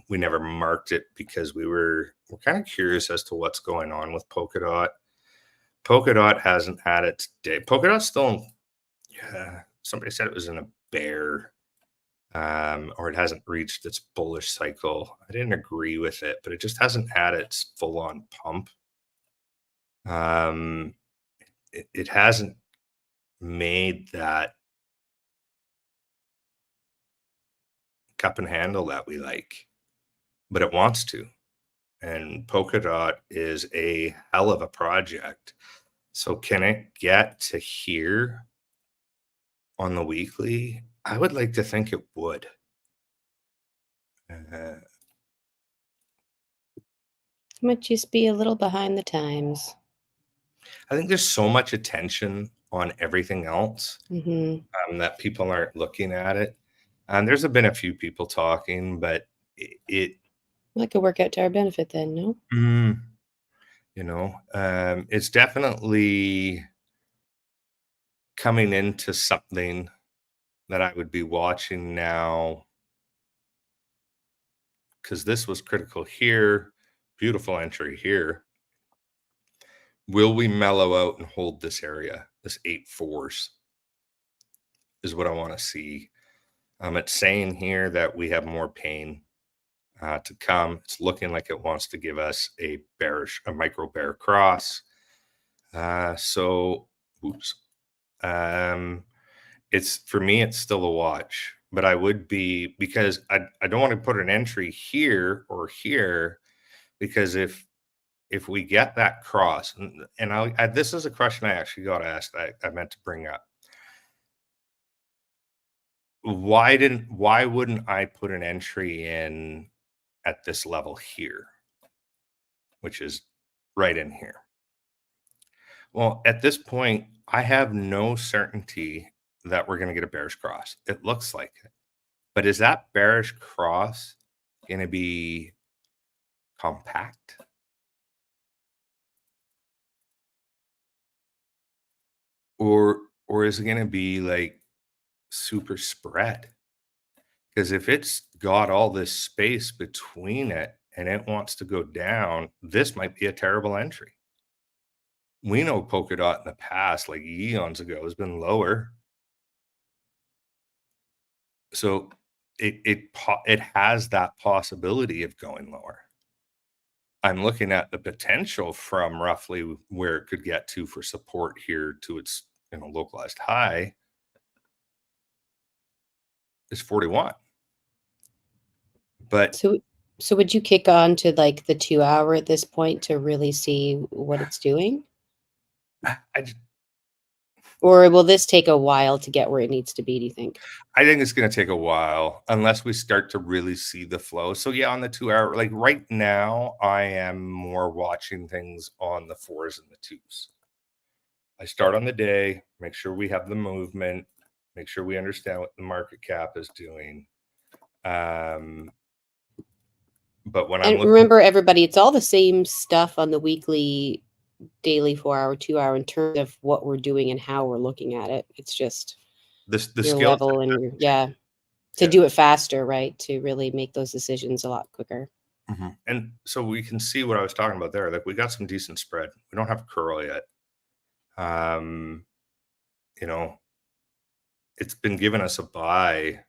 We never marked it because we're kind of curious as to what's going on with Polkadot. Polkadot hasn't had its day. Polkadot's still, somebody said it was in a bear. Or it hasn't reached its bullish cycle. I didn't agree with it, but it just hasn't had its full-on pump. It hasn't made that cup and handle that we like, but it wants to. And Polkadot is a hell of a project. So can it get to here on the weekly? I would like to think it would. Might just be a little behind the times. I think there's so much attention on everything else that people aren't looking at it. And there's been a few people talking, but it That could work out to our benefit then, no? it's definitely coming into something that I would be watching now, because this was critical here. Beautiful entry here. Will we mellow out and hold this area? This 8-4s is what I want to see. It's saying here that we have more pain to come. It's looking like it wants to give us a micro bear cross. It's, for me, it's still a watch, but I would be, because I don't want to put an entry here or here, because if we get that cross, and this is a question I actually got asked, I meant to bring up. Why wouldn't I put an entry in at this level here, which is right in here? Well, at this point, I have no certainty that we're going to get a bearish cross. It looks like it. But is that bearish cross going to be compact? Or is it going to be like super spread? Because if it's got all this space between it and it wants to go down, this might be a terrible entry. We know Polkadot in the past, like eons ago, has been lower. So it has that possibility of going lower. I'm looking at the potential from roughly where it could get to for support here to its localized high is 41. But so would you kick on to like the 2 hour at this point to really see what it's doing? Or will this take a while to get where it needs to be, do you think? I think it's going to take a while unless we start to really see the flow. So yeah, on the 2 hour, like right now, I am more watching things on the 4s and the 2s. I start on the day, make sure we have the movement, make sure we understand what the market cap is doing. But when I'm remember, everybody, it's all the same stuff on the weekly, daily, 4 hour, 2 hour in terms of what we're doing and how we're looking at it. It's just the your skill level and to do it faster, right? To really make those decisions a lot quicker. And so we can see what I was talking about there. Like we got some decent spread. We don't have a curl yet. It's been giving us a buy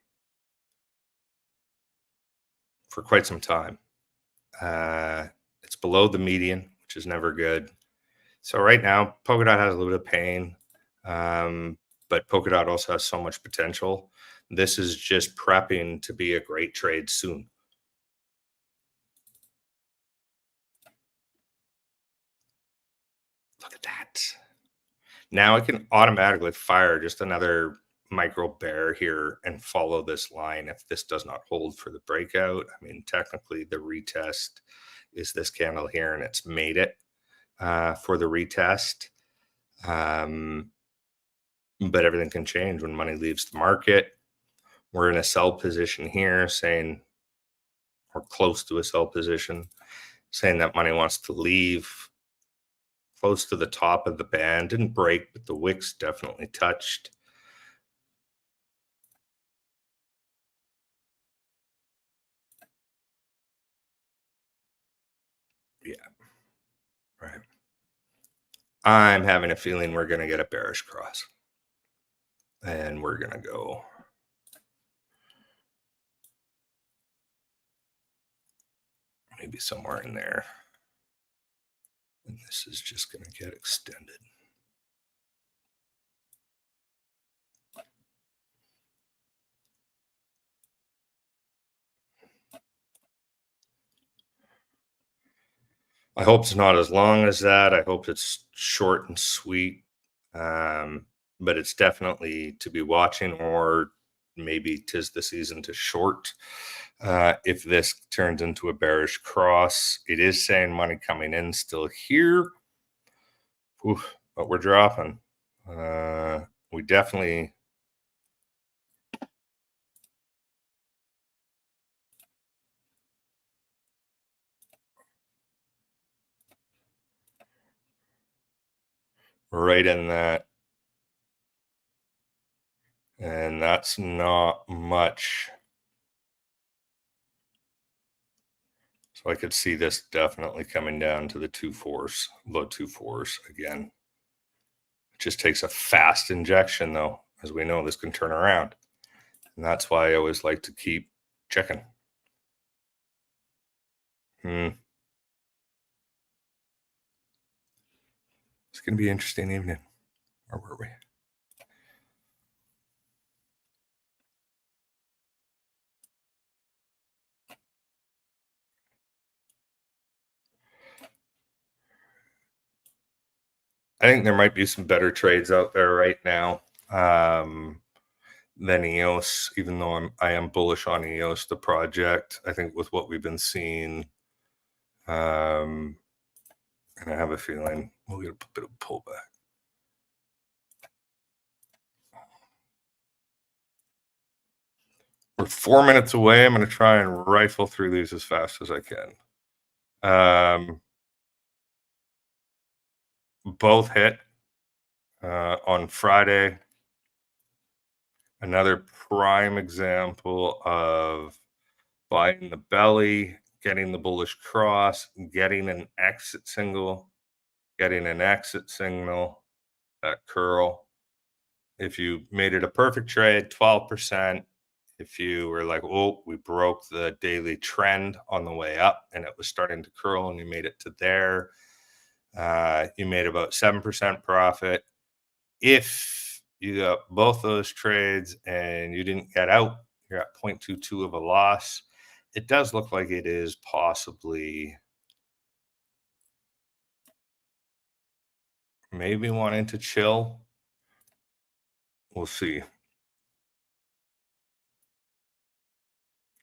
for quite some time. It's below the median, which is never good. So right now, Polkadot has a little bit of pain, but Polkadot also has so much potential. This is just prepping to be a great trade soon. Look at that. Now I can automatically fire just another micro bear here and follow this line if this does not hold for the breakout. I mean, technically the retest is this candle here, and it's made it for the retest. But everything can change when money leaves the market. We're in a sell position here, saying we're close to a sell position, saying that money wants to leave close to the top of the band. Didn't break, but the wicks definitely touched. Yeah, right. I'm having a feeling we're going to get a bearish cross. And we're going to go maybe somewhere in there. And this is just going to get extended. I hope it's not as long as that. I hope it's short and sweet. But it's definitely to be watching, or maybe 'tis the season to short. If this turns into a bearish cross, it is saying money coming in still here. Oof, but we're dropping. We definitely right in that, and that's not much. So I could see this definitely coming down to the 2.4s, low 2.4s again. It just takes a fast injection, though. As we know, this can turn around. And that's why I always like to keep checking. It's going to be an interesting evening. Where were we? I think there might be some better trades out there right now than EOS, even though I am bullish on EOS, the project. I think with what we've been seeing, and I have a feeling we'll get a bit of pullback. We're 4 minutes away. I'm going to try and rifle through these as fast as I can. Both hit on Friday. Another prime example of buying the belly, getting the bullish cross, getting an exit signal, getting an exit signal, that curl. If you made it a perfect trade, 12%. If you were like, oh, we broke the daily trend on the way up and it was starting to curl and you made it to there, you made about 7% profit. If you got both those trades and you didn't get out, you're at 0.22 of a loss. It does look like it is possibly maybe wanting to chill. We'll see.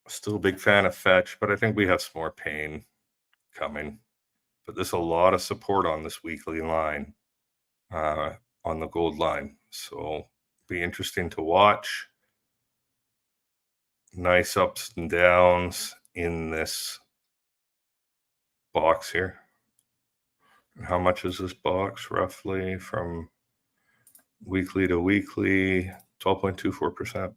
Still a big fan of Fetch, but I think we have some more pain coming. But there's a lot of support on this weekly line, on the gold line. So be interesting to watch. Nice ups and downs in this box here. How much is this box roughly from weekly to weekly? 12.24%.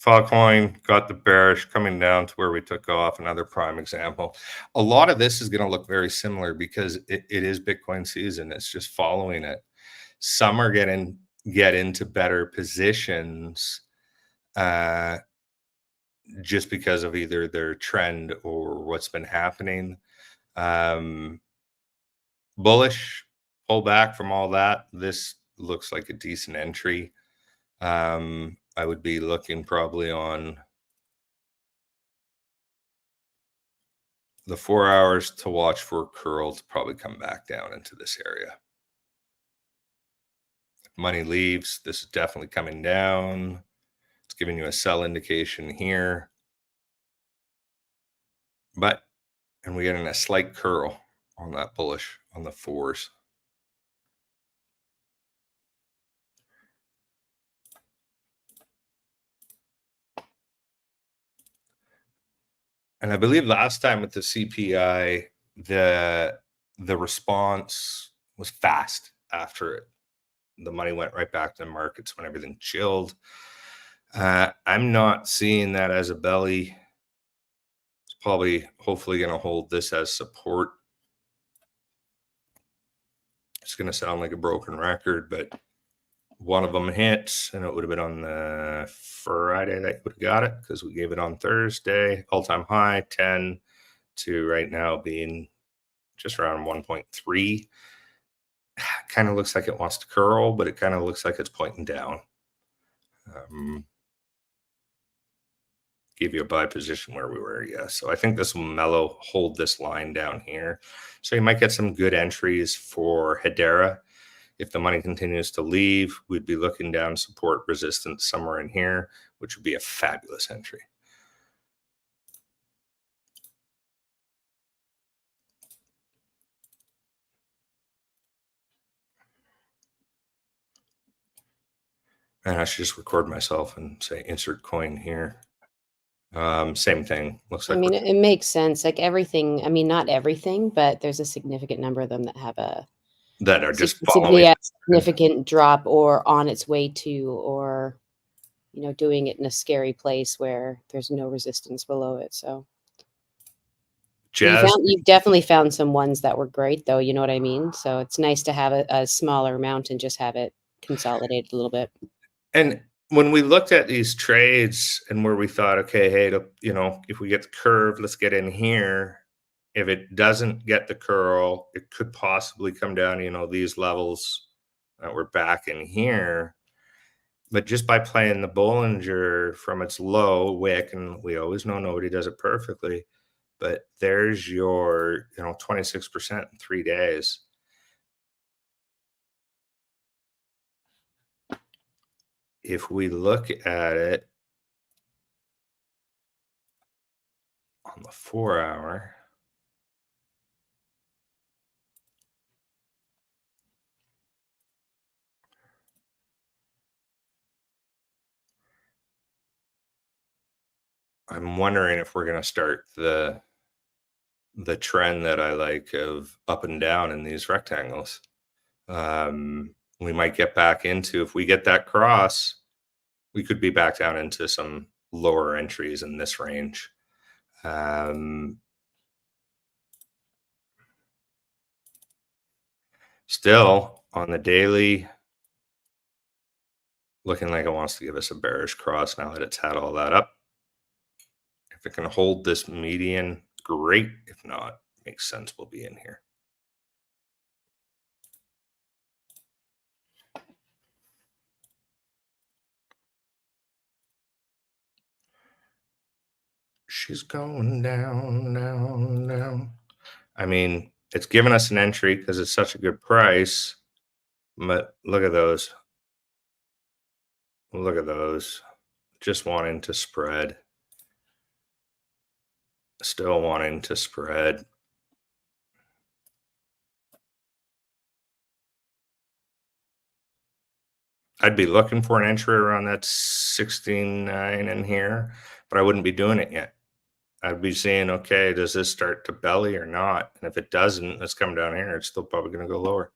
Filecoin got the bearish coming down to where we took off. Another prime example. A lot of this is going to look very similar because it is Bitcoin season. It's just following it. Some are get into better positions just because of either their trend or what's been happening. Bullish, pull back from all that. This looks like a decent entry. I would be looking probably on the 4 hours to watch for curl to probably come back down into this area. Money leaves. This is definitely coming down. It's giving you a sell indication here. And we're getting a slight curl on that bullish on the 4s. And I believe last time with the CPI, the response was fast after it. The money went right back to the markets when everything chilled. I'm not seeing that as a belly. It's probably, hopefully, going to hold this as support. It's going to sound like a broken record, but one of them hits, and it would have been on the Friday that you would have got it because we gave it on Thursday. All-time high, 10 to right now being just around 1.3. Kind of looks like it wants to curl, but it kind of looks like it's pointing down. Give you a buy position where we were, yeah. So I think this will mellow, hold this line down here. So you might get some good entries for Hedera. If the money continues to leave, we'd be looking down support resistance somewhere in here, which would be a fabulous entry. And I should just record myself and say insert coin here. Same thing. Looks I like mean, it makes sense. Like everything, I mean, not everything, but there's a significant number of them that have a that are just following. yeah, significant drop or on its way to, or doing it in a scary place where there's no resistance below it. So Jazz, you've definitely found some ones that were great, though. You know what I mean? So it's nice to have a smaller amount and just have it consolidated a little bit. and when we looked at these trades and where we thought, okay, hey, if we get the curve, let's get in here. If it doesn't get the curl, it could possibly come down, these levels that we're back in here. But just by playing the Bollinger from its low wick, and we always know nobody does it perfectly, but there's your 26% in 3 days. If we look at it on the 4 hour, I'm wondering if we're going to start the trend that I like of up and down in these rectangles. We might get back into, if we get that cross, we could be back down into some lower entries in this range. Still on the daily, looking like it wants to give us a bearish cross now that it's had all that up. If it can hold this median, great. If not, makes sense, we'll be in here. She's going down, down, down. I mean, it's given us an entry because it's such a good price. But look at those. Look at those. Just wanting to spread. Still wanting to spread. I'd be looking for an entry around that 16.9 in here, but I wouldn't be doing it yet. I'd be saying, okay, does this start to belly or not? And if it doesn't, let's come down here. It's still probably going to go lower.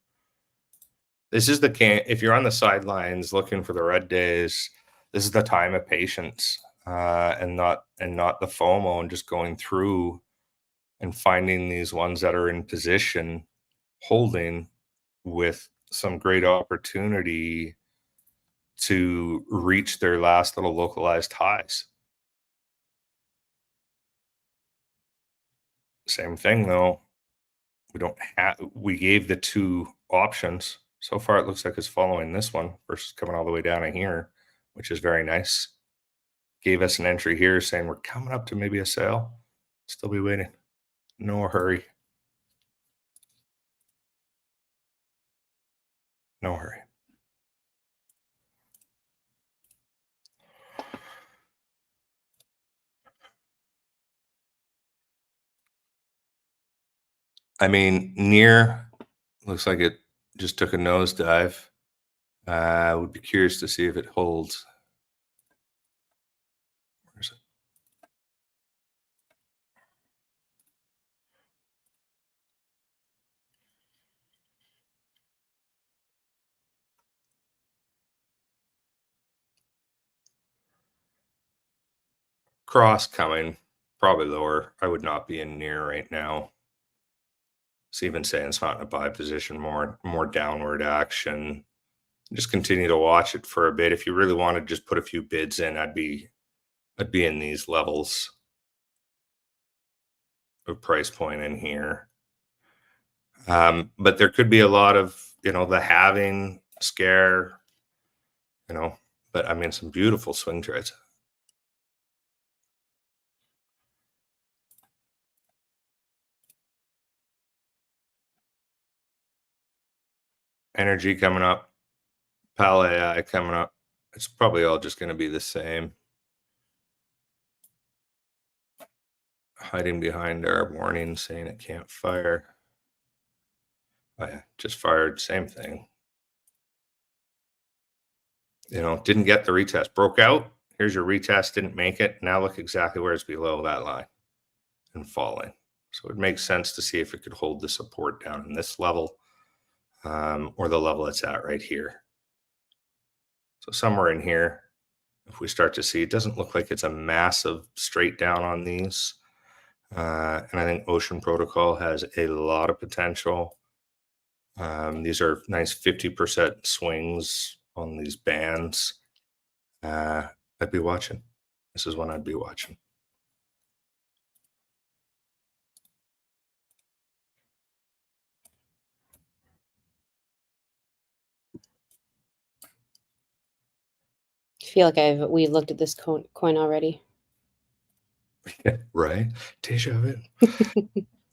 This is if you're on the sidelines looking for the red days, this is the time of patience, and not the FOMO, and just going through and finding these ones that are in position, holding with some great opportunity to reach their last little localized highs. Same thing though. We gave the two options. So far, it looks like it's following this one versus coming all the way down to here, which is very nice. Gave us an entry here saying we're coming up to maybe a sale. Still be waiting. No hurry. No hurry. I mean, near looks like it just took a nosedive. I would be curious to see if it holds. Where's it? Cross coming, probably lower. I would not be in near right now. It's even saying it's not in a buy position, more downward action. Just continue to watch it for a bit. If you really want to just put a few bids in, I'd be in these levels of price point in here. But there could be a lot of, the halving scare, but I mean, some beautiful swing trades. Energy coming up, Pal AI coming up. It's probably all just going to be the same. Hiding behind our warning saying it can't fire. Oh yeah, just fired, same thing. Didn't get the retest, broke out. Here's your retest, didn't make it. Now look exactly where it's below that line and falling. So it makes sense to see if it could hold the support down in this level or the level it's at right here. So somewhere in here, if we start to see, it doesn't look like it's a massive straight down on these. And I think Ocean Protocol has a lot of potential. These are nice 50% swings on these bands. I'd be watching. This is one I'd be watching. I feel like we looked at this coin already. Right? Deja vu.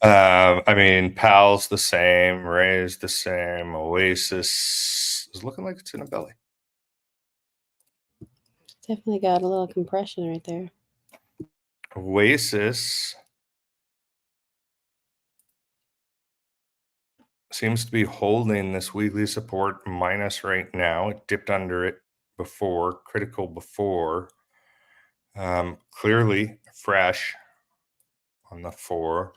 I mean, PAL's the same, Ray's the same, Oasis is looking like it's in a belly. Definitely got a little compression right there. Oasis seems to be holding this weekly support minus right now. It dipped under it before, critical before. Clearly fresh on the 4.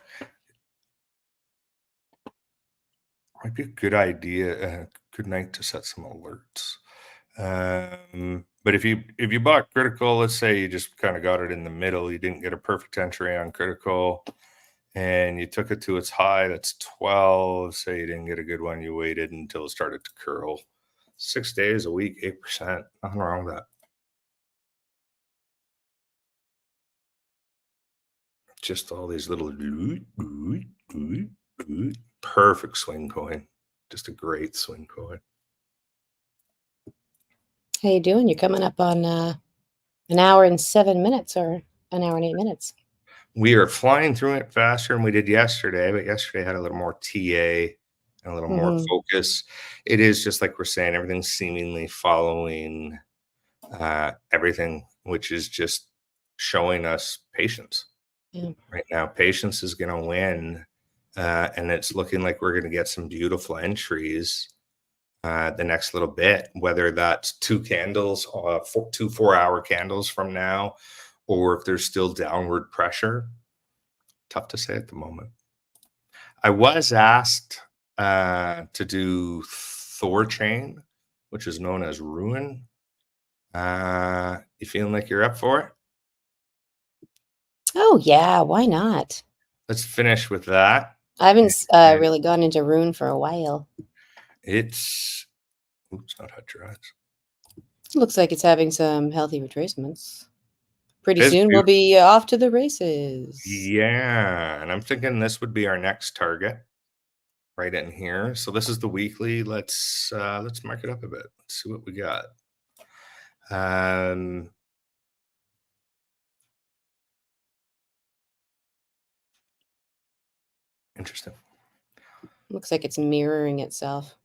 Might be a good idea, good night to set some alerts. But if you bought critical, let's say you just kind of got it in the middle, you didn't get a perfect entry on critical, and you took it to its high, that's 12. Say you didn't get a good one, you waited until it started to curl. 6 days, a week, 8%. Nothing wrong with that. Just all these little perfect swing coin. Just a great swing coin. How you doing? You're coming up on an hour and 7 minutes or an hour and 8 minutes. We are flying through it faster than we did yesterday, but yesterday had a little more TA and a little more focus. It is just like we're saying, everything's seemingly following everything, which is just showing us patience. Yeah. Right now, patience is going to win, and it's looking like we're going to get some beautiful entries the next little bit, whether that's 2 candles, 2 4-hour candles from now, or if there's still downward pressure. Tough to say at the moment. I was asked to do Thor chain, which is known as Ruin. You feeling like you're up for it? Oh yeah, why not? Let's finish with that. I haven't really gone into Rune for a while. It's not hot dries. Looks like it's having some healthy retracements. Pretty It's soon we'll be off to the races. Yeah, and I'm thinking this would be our next target right in here. So this is the weekly. Let's mark it up a bit. Let's see what we got. Interesting. Looks like it's mirroring itself.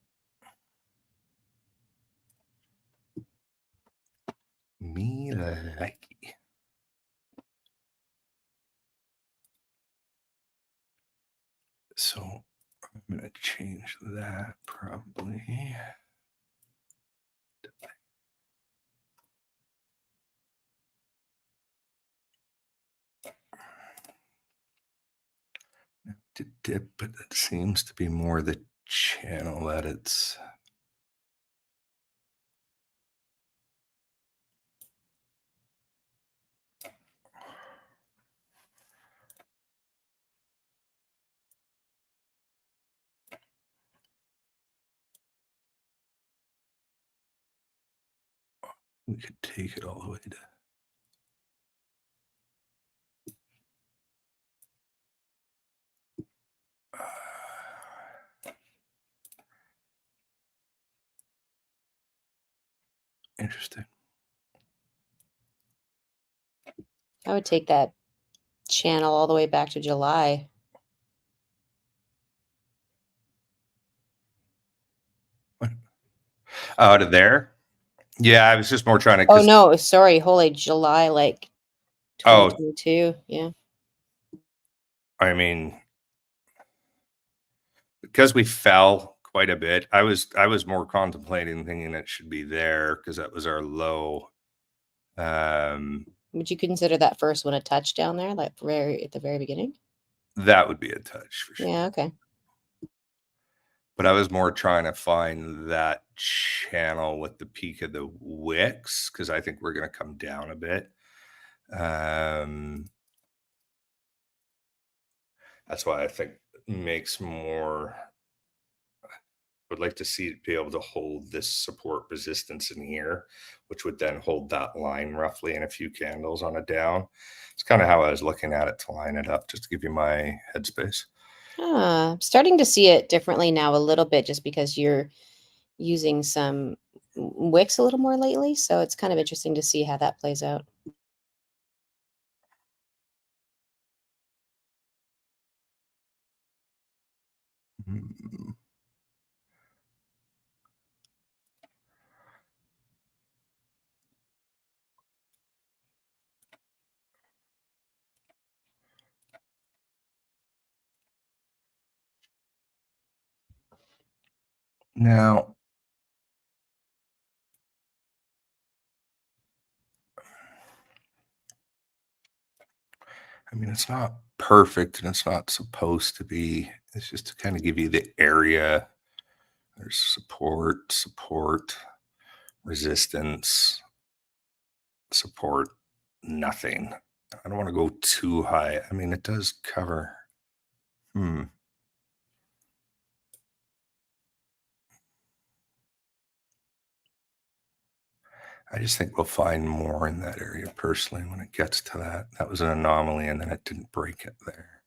Me like. So I'm going to change that probably. To dip, but it seems to be more the channel that it's. We could take it all the way to. Interesting. I would take that channel all the way back to July. To there? Yeah, I was just more trying to. Oh no, sorry, whole July, like 2022. Yeah. I mean, because we fell quite a bit. I was more contemplating thinking it should be there because that was our low. Would you consider that first one a touch down there, like at the very beginning? That would be a touch for sure. Yeah, okay. But I was more trying to find that channel with the peak of the wicks because I think we're going to come down a bit. That's why I think it makes more. I would like to see it be able to hold this support resistance in here, which would then hold that line roughly in a few candles on a down. It's kind of how I was looking at it to line it up, just to give you my headspace. I'm starting to see it differently now a little bit just because you're using some wicks a little more lately. So it's kind of interesting to see how that plays out. Hmm. Now, I mean, it's not perfect and it's not supposed to be. It's just to kind of give you the area. There's support, resistance, support, nothing. I don't want to go too high. I mean, it does cover. I just think we'll find more in that area personally when it gets to that. That was an anomaly, and then it didn't break it there.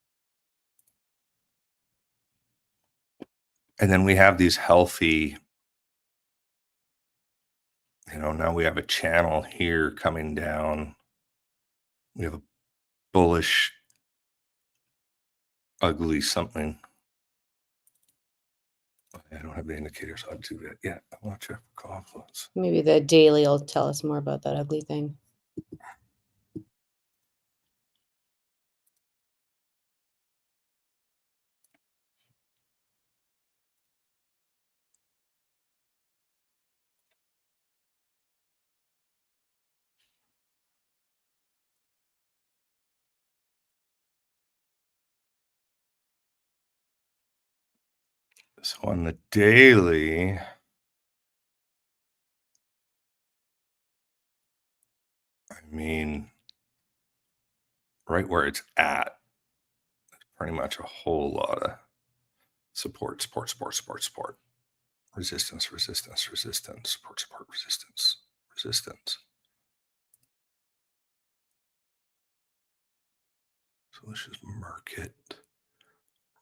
And then we have these healthy, now we have a channel here coming down. We have a bullish, ugly something. I don't have the indicators on to it yet. I want to check for confluence. Maybe the daily will tell us more about that ugly thing. So on the daily, I mean, right where it's at, pretty much a whole lot of support. Resistance, support, resistance. So let's just mark it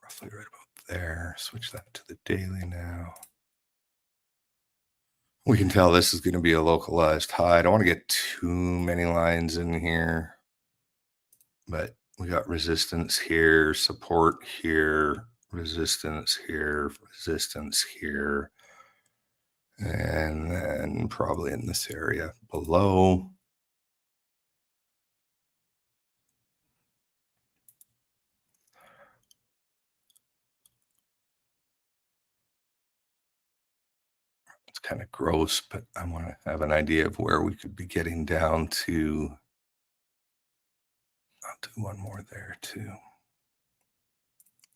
roughly right about there. Switch that to the daily now. We can tell this is going to be a localized high. I don't want to get too many lines in here, but we got resistance here, support here, resistance here, and then probably in this area below. It's kind of gross, but I want to have an idea of where we could be getting down to. I'll do one more there too.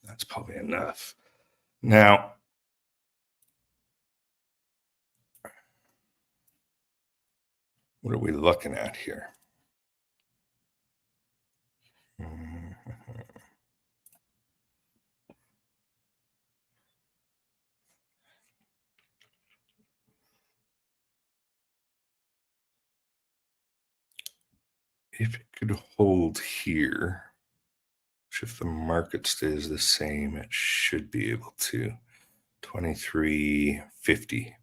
That's probably enough. Now, what are we looking at here? If it could hold here, which if the market stays the same, it should be able to. 2350.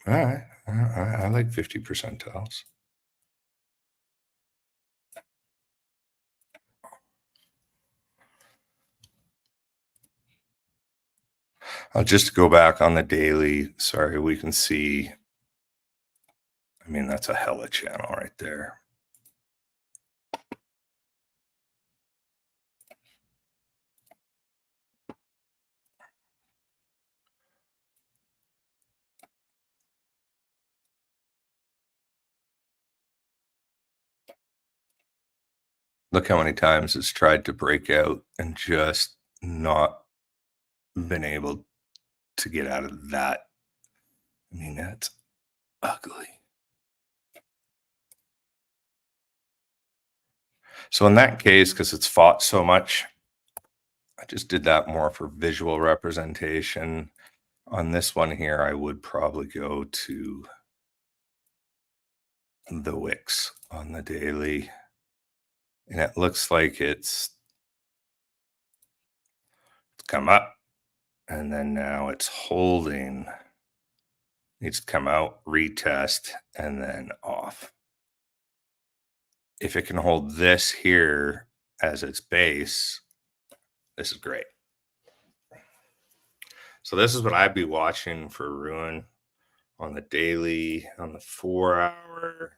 All right. I like 50 percentiles. I'll just go back on the daily. Sorry, we can see. I mean, that's a hella channel right there. Look how many times it's tried to break out and just not been able to get out of that. I mean, that's ugly. So in that case, because it's fought so much, I just did that more for visual representation. On this one here, I would probably go to the wicks on the daily. And it looks like it's come up, and then now it's holding. Needs to come out, retest, and then off. If it can hold this here as its base, this is great. So this is what I'd be watching for ruin on the daily, on the 4 hour.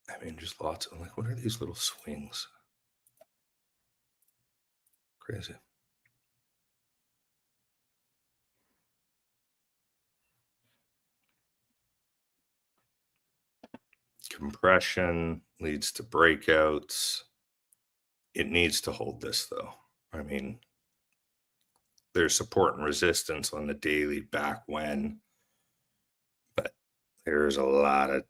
I mean, just lots of, like, what are these little swings? Crazy. Compression leads to breakouts. It needs to hold this, though. I mean, there's support and resistance on the daily back when, but there's a lot of,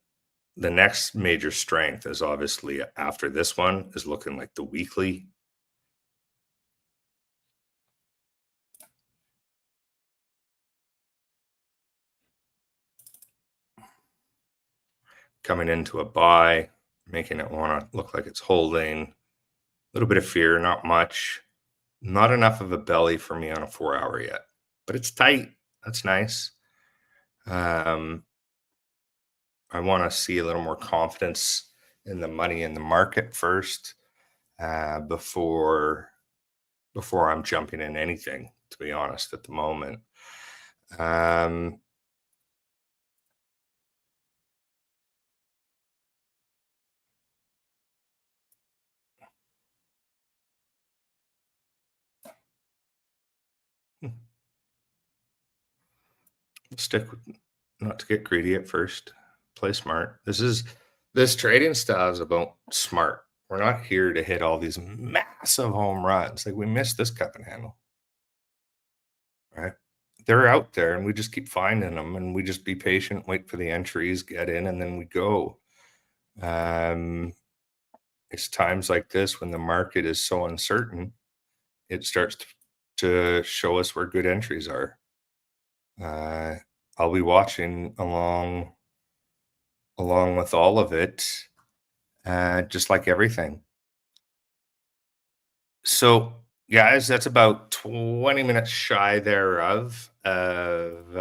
the next major strength is obviously after this one is looking like the weekly. Coming into a buy, making it want to look like it's holding. A little bit of fear, not much. Not enough of a belly for me on a 4 hour yet, but it's tight. That's nice. I want to see a little more confidence in the money in the market first, before I'm jumping in anything, to be honest, at the moment. Stick with, not to get greedy at first. Play smart. This trading style is about smart. We're not here to hit all these massive home runs. Like, we missed this cup and handle. Right? They're out there, and we just keep finding them, and we just be patient, wait for the entries, get in, and then we go. It's times like this when the market is so uncertain, it starts to show us where good entries are. I'll be watching along with all of it, just like everything. So, guys, that's about 20 minutes shy thereof of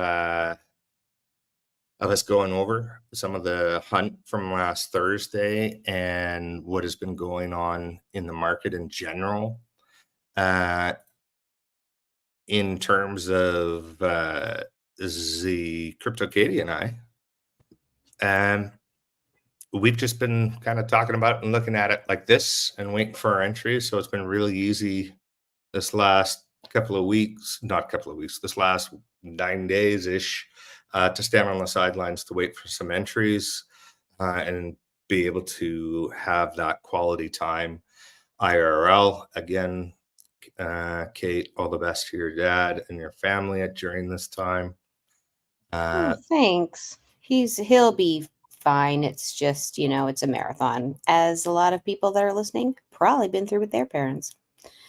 us going over some of the hunt from last Thursday and what has been going on in the market in general. In terms of the CryptoCadia and I, we've just been kind of talking about it and looking at it like this and waiting for our entries. So it's been really easy this last this last 9 days ish, to stand on the sidelines to wait for some entries, and be able to have that quality time IRL. Again, Kate, all the best to your dad and your family during this time. Oh, thanks. He'll be fine. It's just, it's a marathon, as a lot of people that are listening probably been through with their parents.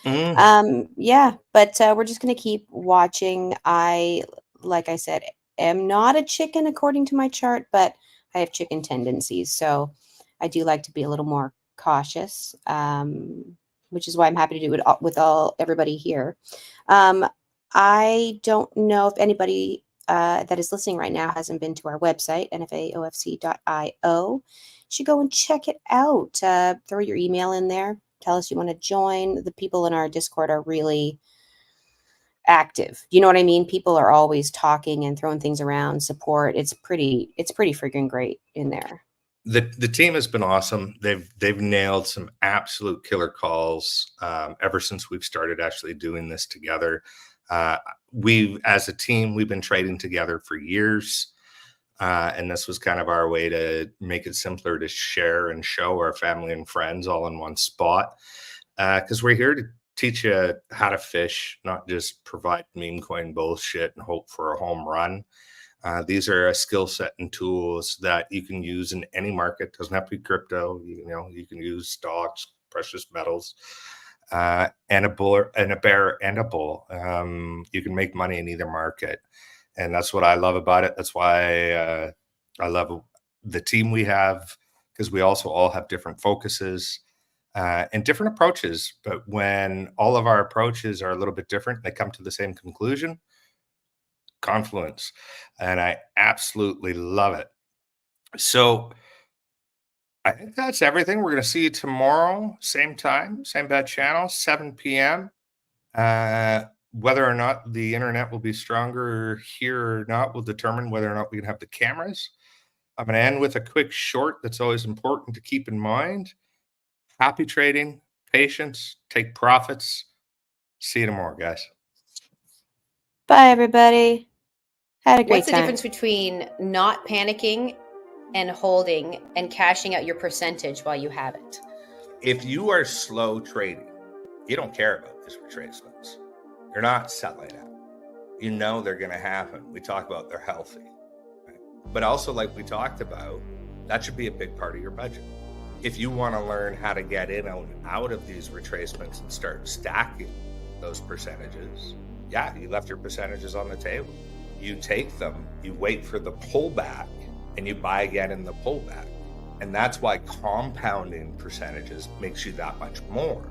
Yeah, but we're just gonna keep watching. Like I said, am not a chicken according to my chart, but I have chicken tendencies, so I do like to be a little more cautious, which is why I'm happy to do it with everybody here. I don't know if anybody that is listening right now hasn't been to our website, nfaofc.io. Should go and check it out. Throw your email in there. Tell us you want to join. The people in our Discord are really active. You know what I mean? People are always talking and throwing things around, support. It's pretty freaking great in there. The team has been awesome. They've nailed some absolute killer calls ever since we've started actually doing this together. As a team, we've been trading together for years. And this was kind of our way to make it simpler to share and show our family and friends all in one spot. Because we're here to teach you how to fish, not just provide meme coin bullshit and hope for a home run. These are a skill set and tools that you can use in any market. Doesn't have to be crypto. You can use stocks, precious metals, and a bull and a bear and a bull. You can make money in either market. And that's what I love about it. That's why I love the team we have, because we also all have different focuses and different approaches. But when all of our approaches are a little bit different, they come to the same conclusion, confluence. And I absolutely love it. So I think that's everything. We're going to see you tomorrow, same time, same bad channel, 7 p.m. Whether or not the internet will be stronger here or not will determine whether or not we can have the cameras. I'm going to end with a quick short that's always important to keep in mind. Happy trading, patience, take profits. See you tomorrow, guys. Bye, everybody. Had a great What's the time. difference between not panicking and holding and cashing out your percentage while you have it? If you are slow trading, you don't care about these retracements. You're not selling out. You know they're going to happen. We talk about they're healthy. Right? But also, like we talked about, that should be a big part of your budget. If you want to learn how to get in and out of these retracements and start stacking those percentages, yeah, you left your percentages on the table. You take them, you wait for the pullback, and you buy again in the pullback. And that's why compounding percentages makes you that much more.